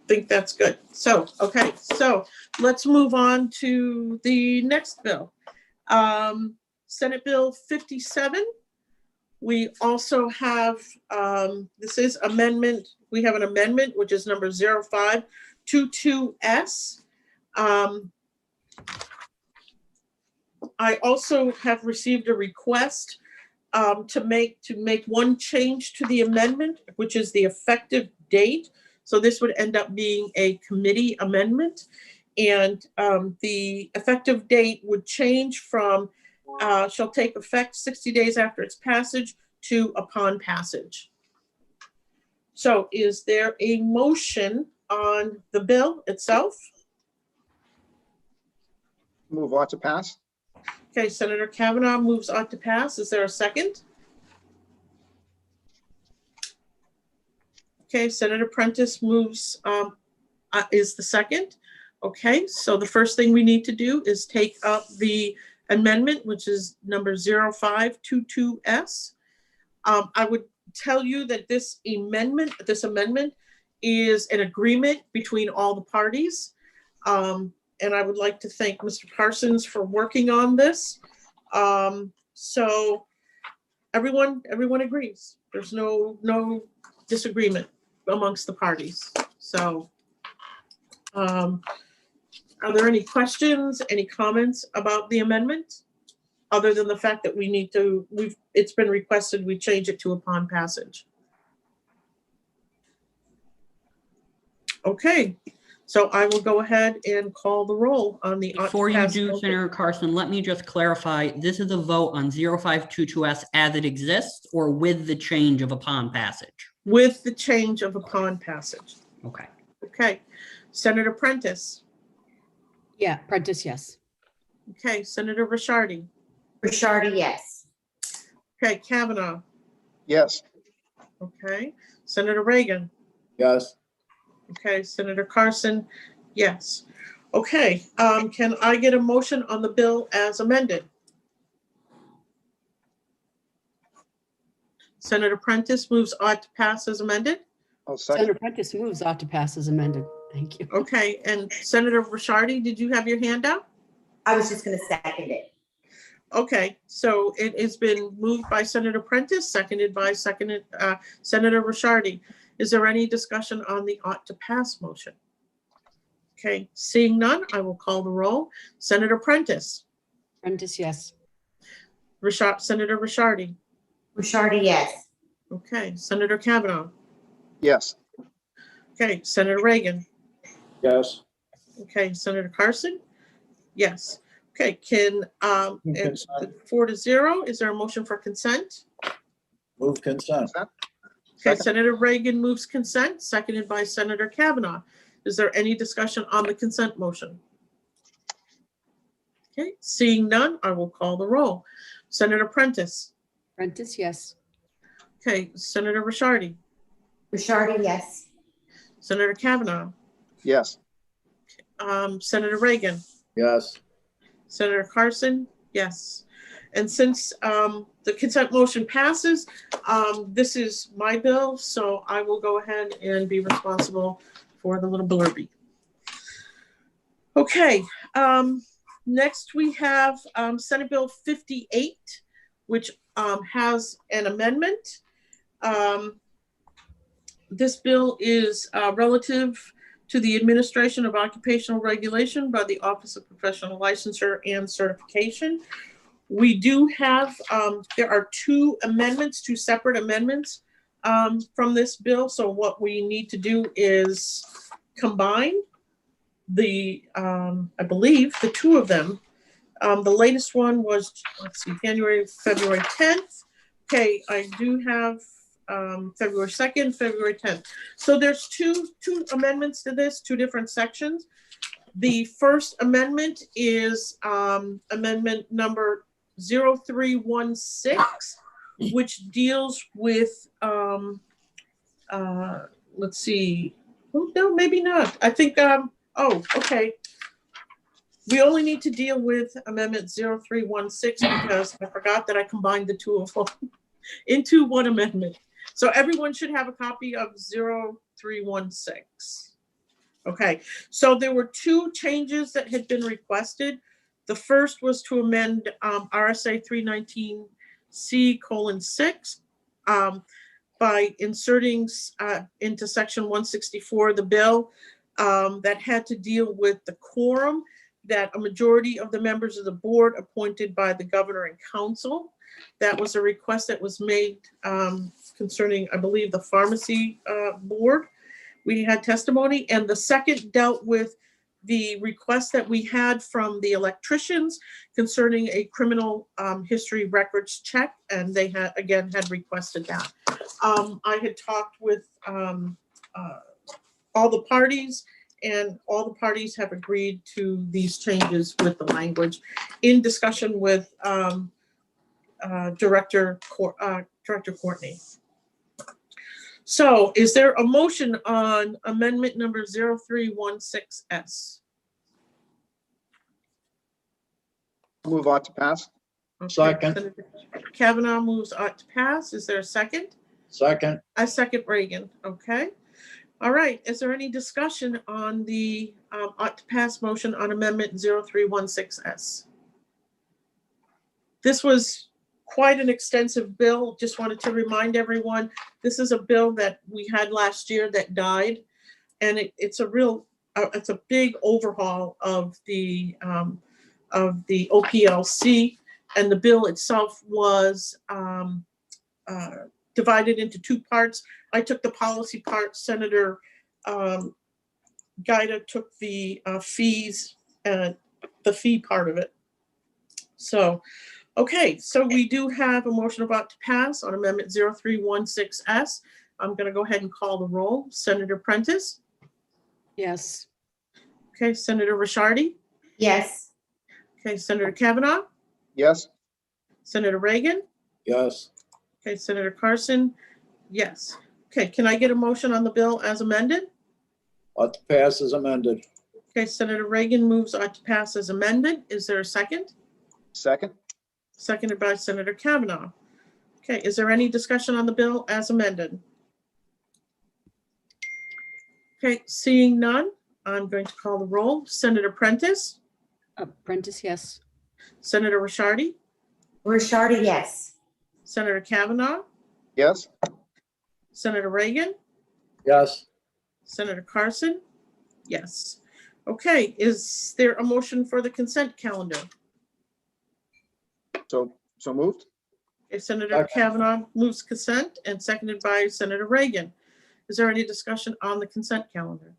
think that's good. So, okay, so let's move on to the next bill. Senate Bill 57. We also have, this is amendment, we have an amendment, which is number 0522S. I also have received a request to make one change to the amendment, which is the effective date. So this would end up being a committee amendment. And the effective date would change from shall take effect 60 days after its passage to upon passage. So is there a motion on the bill itself? Move on to pass. Okay, Senator Kavanaugh moves on to pass. Is there a second? Okay, Senator Prentice moves, is the second. Okay, so the first thing we need to do is take up the amendment, which is number 0522S. I would tell you that this amendment is an agreement between all the parties. And I would like to thank Mr. Parsons for working on this. So everyone agrees. There's no disagreement amongst the parties. So are there any questions, any comments about the amendment? Other than the fact that it's been requested, we change it to upon passage. Okay, so I will go ahead and call the roll on the. Before you do, Senator Carson, let me just clarify, this is a vote on 0522S as it exists or with the change of upon passage? With the change of upon passage. Okay. Okay, Senator Prentice. Yeah, Prentice, yes. Okay, Senator Ricciardi. Ricciardi, yes. Okay, Kavanaugh. Yes. Okay, Senator Reagan. Yes. Okay, Senator Carson, yes. Okay, can I get a motion on the bill as amended? Senator Prentice moves ought to pass as amended. I'll second. Senator Prentice moves ought to pass as amended. Thank you. Okay, and Senator Ricciardi, did you have your hand up? I was just gonna second it. Okay, so it has been moved by Senator Prentice, seconded by Senator Ricciardi. Is there any discussion on the ought to pass motion? Okay, seeing none, I will call the roll. Senator Prentice. Prentice, yes. Senator Ricciardi. Ricciardi, yes. Okay, Senator Kavanaugh. Yes. Okay, Senator Reagan. Yes. Okay, Senator Carson. Yes. Okay, can it's Consent. 4-0. Is there a motion for consent? Move consent. Okay, Second. Senator Reagan moves consent, seconded by Senator Kavanaugh. Is there any discussion on the consent motion? Okay, seeing none, I will call the roll. Senator Prentice. Prentice, yes. Okay, Senator Ricciardi. Ricciardi, yes. Senator Kavanaugh. Yes. Senator Reagan. Yes. Senator Carson, yes. And since the consent motion passes, this is my bill, so I will go ahead and be responsible for the little blurby. Okay, next we have Senate Bill 58, which has an amendment. This bill is relative to the administration of occupational regulation by the Office of Professional Licensure and Certification. We do have, there are two separate amendments from this bill. So what we need to do is combine I believe the two of them, the latest one was, let's see, February 10th. Okay, I do have February 2nd, February 10th. So there's two amendments to this, two different sections. The first amendment is amendment number 0316, which deals with, let's see, oh, no, maybe not. I think, oh, okay. We only need to deal with amendment 0316 because I forgot that I combined the two of them into one amendment. So everyone should have a copy of 0316. Okay, so there were two changes that had been requested. The first was to amend RSA 319C:6 by inserting into section 164 of the bill that had to deal with the quorum, that a majority of the members of the board appointed by the governor and council. That was a request that was made concerning, I believe, the pharmacy board. We had testimony, and the second dealt with the request that we had from the electricians concerning a criminal history records check, and they had requested that. I had talked with all the parties, and all the parties have agreed to these changes with the language in discussion with Director Courtney. So is there a motion on amendment number 0316S? Move on to pass. Okay, Second. Senator Kavanaugh moves on to pass. Is there a second? Second. I second Reagan. Okay. All right. Is there any discussion on the ought to pass motion on amendment 0316S? This was quite an extensive bill. Just wanted to remind everyone, this is a bill that we had last year that died, and it's a big overhaul of the OPLC, and the bill itself was divided into two parts. I took the policy part. Senator Gaida took the fees and the fee part of it. So. Okay, so we do have a motion about to pass on amendment 0316S. I'm going to go ahead and call the roll. Senator Prentice? Yes. Okay, Senator Ricciardi? Yes. Okay, Senator Kavanaugh? Yes. Senator Reagan? Yes. Okay, Senator Carlin? Yes. Okay, can I get a motion on the bill as amended? Ought to pass as amended. Okay, Senator Reagan moves ought to pass as amended. Is there a second? Second. Seconded by Senator Kavanaugh. Okay, is there any discussion on the bill as amended? Okay, seeing none, I'm going to call the roll. Senator Prentice? Prentice, yes. Senator Ricciardi? Ricciardi, yes. Senator Kavanaugh? Yes. Senator Reagan? Yes. Senator Carlin? Yes. Okay, is there a motion for the consent calendar? So moved. Okay, Senator Second. Kavanaugh moves consent and seconded by Senator Reagan. Is there any discussion on the consent calendar?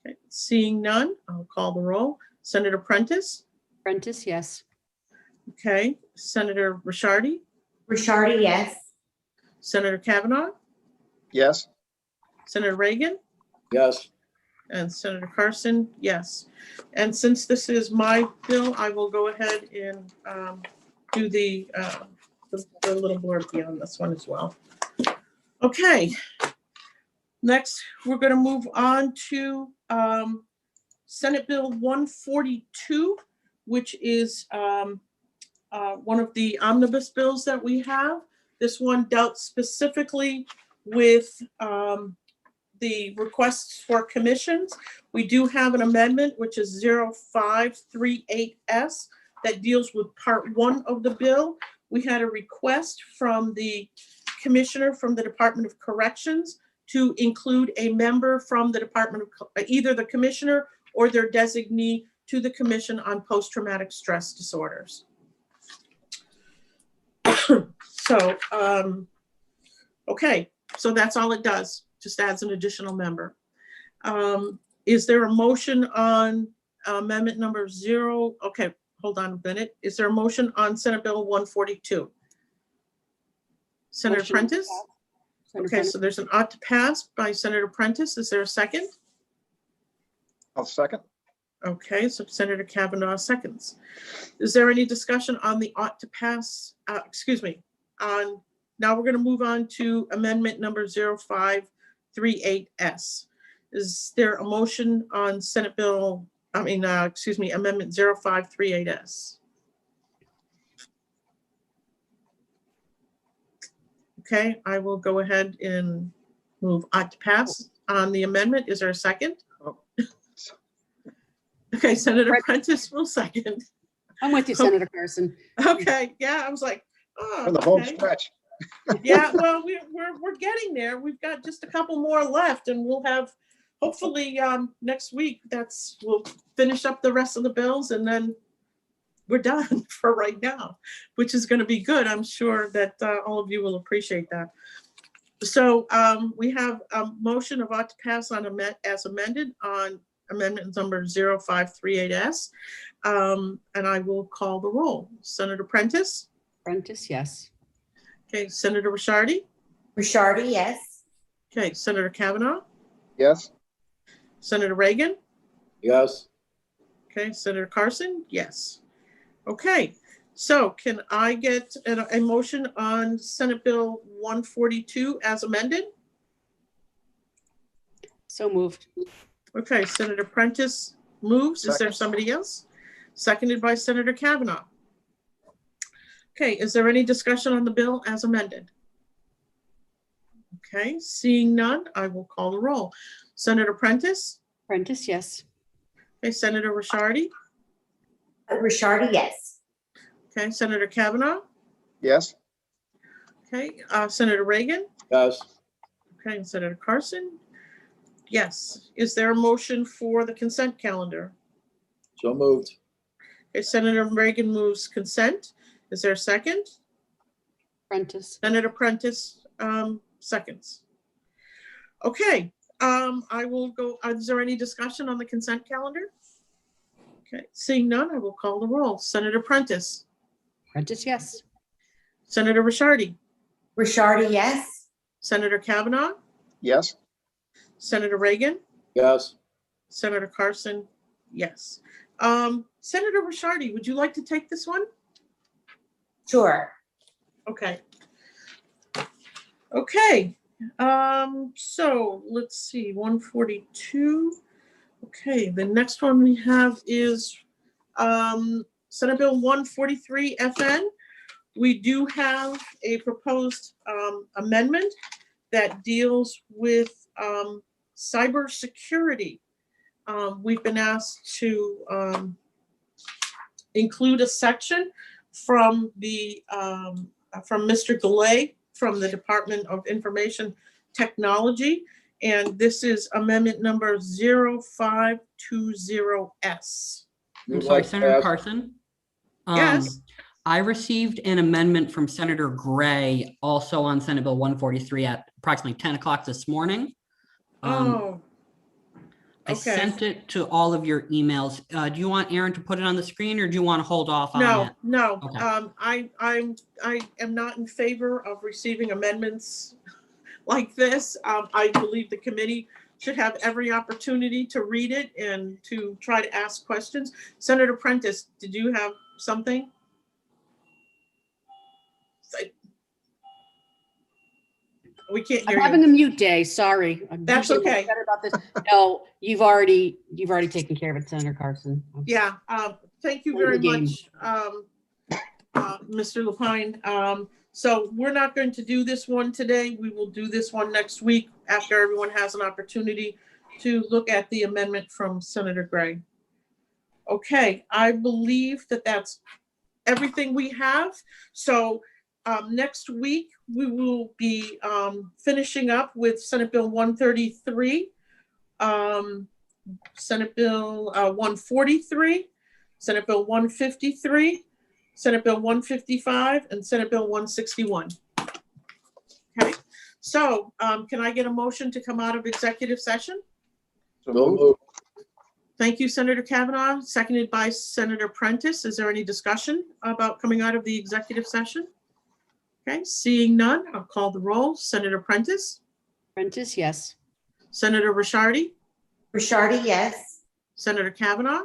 Okay, seeing none, I'll call the roll. Senator Prentice? Prentice, yes. Okay, Senator Ricciardi? Ricciardi, yes. Senator Kavanaugh? Yes. Senator Reagan? Yes. And Senator Carlin, yes. And since this is my bill, I will go ahead and do the little blurb on this one as well. Okay. Next, we're going to move on to Senate Bill 142, which is one of the omnibus bills that we have. This one dealt specifically with the requests for commissions. We do have an amendment, which is 0538S, that deals with part one of the bill. We had a request from the commissioner from the Department of Corrections to include a member from the Department of, either the commissioner or their designee to the Commission on Post-Traumatic Stress Disorders. So, okay, so that's all it does. Just adds an additional member. Is there a motion on amendment number 0? Okay, hold on a minute. Is there a motion on Senate Bill 142? Senator Motion to Prentice? pass. Senator Okay, Prentice. so there's an ought to pass by Senator Prentice. Is there a second? I'll second. Okay, so Senator Kavanaugh seconds. Is there any discussion on the ought to pass? Excuse me. Now we're going to move on to amendment number 0538S. Is there a motion on Senate Bill, amendment 0538S? Okay, I will go ahead and move ought to pass on the amendment. Is there a second? Oh. Okay, Senator Prentice will second. I'm with you, Senator Carson. Okay, yeah, I was like, oh, On the home okay. stretch. Yeah, well, we're getting there. We've got just a couple more left, and we'll have, hopefully, next week, we'll finish up the rest of the bills, and then we're done for right now, which is going to be good. I'm sure that all of you will appreciate that. So we have a motion of ought to pass on as amended on amendment number 0538S, and I will call the roll. Senator Prentice? Prentice, yes. Okay, Senator Ricciardi? Ricciardi, yes. Okay, Senator Kavanaugh? Yes. Senator Reagan? Yes. Okay, Senator Carson? Yes. Okay, so can I get a motion on Senate Bill 142 as amended? So moved. Okay, Senator Prentice moves. Is there Second. somebody else? Seconded by Senator Kavanaugh. Okay, is there any discussion on the bill as amended? Okay, seeing none, I will call the roll. Senator Prentice? Prentice, yes. Okay, Senator Ricciardi? Ricciardi, yes. Okay, Senator Kavanaugh? Yes. Okay, Senator Reagan? Yes. Okay, and Senator Carson? Yes. Is there a motion for the consent calendar? So moved. Okay, Senator Reagan moves consent. Is there a second? Prentice. Senator Prentice seconds. Okay, I will go. Is there any discussion on the consent calendar? Okay, seeing none, I will call the roll. Senator Prentice? Prentice, yes. Senator Ricciardi? Ricciardi, yes. Senator Kavanaugh? Yes. Senator Reagan? Yes. Senator Carson? Yes. Senator Ricciardi, would you like to take this one? Sure. Okay. Okay. So let's see, 142. Okay, the next one we have is Senate Bill 143 FN. We do have a proposed amendment that deals with cybersecurity. We've been asked to include a section from the from Mr. Delay from the Department of Information Technology, and this is amendment number 0520S. I'm sorry, Senator Carson. Yes. I received an amendment from Senator Gray also on Senate Bill 143 at approximately 10 o'clock this morning. Oh. I Okay. sent it to all of your emails. Do you want Aaron to put it on the screen, or do you want to hold off on No, it? no. Okay. I am not in favor of receiving amendments like this. I believe the committee should have every opportunity to read it and to try to ask questions. Senator Prentice, did you have something? We can't I'm hear having you. a mute day, sorry. I'm That's usually much okay. better about this. No, you've already taken care of it, Senator Carson. Yeah, thank you Play the very game. much, Mr. Lapine. So we're not going to do this one today. We will do this one next week after everyone has an opportunity to look at the amendment from Senator Gray. Okay, I believe that that's everything we have. So next week, we will be finishing up with Senate Bill 133, Senate Bill 143, Senate Bill 153, Senate Bill 155, and Senate Bill 161. Okay, so can I get a motion to come out of executive session? So moved. Thank you, Senator Kavanaugh, seconded by Senator Prentice. Is there any discussion about coming out of the executive session? Okay, seeing none, I'll call the roll. Senator Prentice, Prentice, yes. Senator Rishardi, Rishardi, yes. Senator Kavanaugh,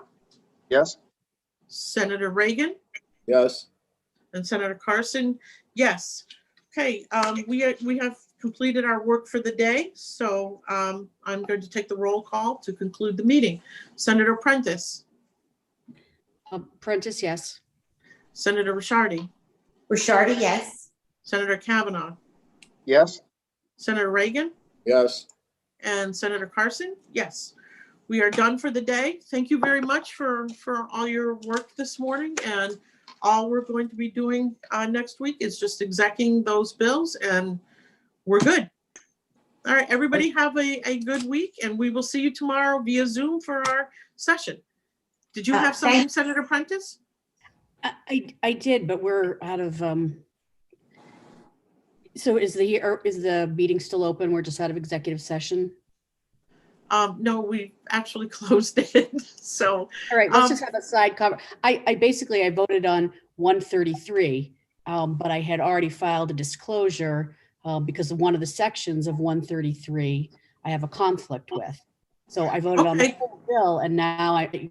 Yes? Senator Reagan, Yes. and Senator Carson, yes. Okay, we have completed our work for the day, so I'm going to take the roll call to conclude the meeting. Senator Prentice, Prentice, yes. Senator Rishardi, Rishardi, yes. Senator Kavanaugh, Yes? Senator Reagan, Yes. and Senator Carson, yes. We are done for the day. Thank you very much for all your work this morning, and all we're going to be doing next week is just execing those bills, and we're good. All right, everybody have a good week, and we will see you tomorrow via Zoom for our session. Did you have something, thank- Senator Prentice? I did, but we're out of, so is the meeting still open? We're just out of executive session? No, we actually closed it, so. All right, let's just have a side cover. I basically voted on 133, but I had already filed a disclosure because of one of the sections of 133 I have a conflict with. So I voted on the Okay. whole bill, and now I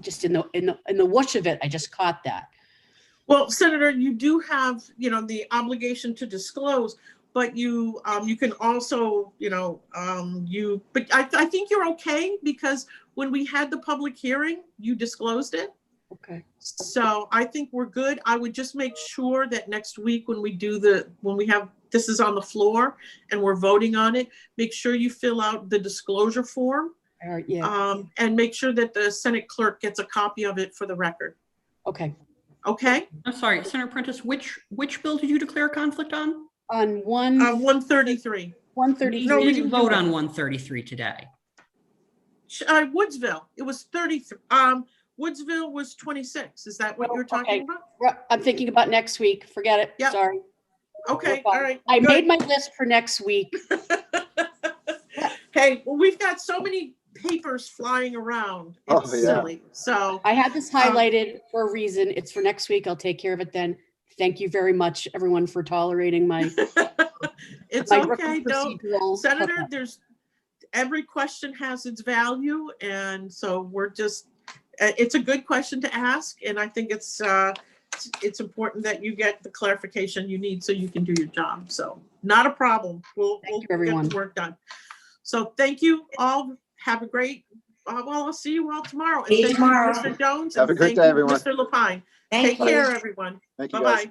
just in the whoosh of it, I just caught that. Well, Senator, you do have, the obligation to disclose, but you can also, but I think you're okay, because when we had the public hearing, you disclosed it. Okay. So I think we're good. I would just make sure that next week when we have, this is on the floor and we're voting on it, make sure you fill out the disclosure form. Yeah. And make sure that the Senate clerk gets a copy of it for the record. Okay. Okay? I'm sorry, Senator Prentice, which bill did you declare conflict on? On 133. 133. No, We we didn't didn't vote do on 133 today. Woodsville, it was 33. Woodsville was 26. Is that what you're talking about? I'm thinking about next week. Forget it. Yep. Sorry. Okay, We're fine. all right. I good. made my list for next week. Okay, well, we've got so many papers flying around. Oh, It's yeah. silly. So I had this highlighted for a reason. It's for next week. I'll take care of it then. Thank you very much, everyone, for tolerating my it's my okay. Don't, procedural Senator, hiccup. every question has its value. And so it's a good question to ask. And I think it's important that you get the clarification you need so you can do your job. So not a problem. We'll you, everyone. get the work done. So thank you all. Have a great, well, I'll see you all tomorrow. And See you thank tomorrow. Mr. Jones. Have and a great thank day, you, everyone. Mr. Lapine. Thank Take you. care, everyone. Thank you, guys. Bye-bye.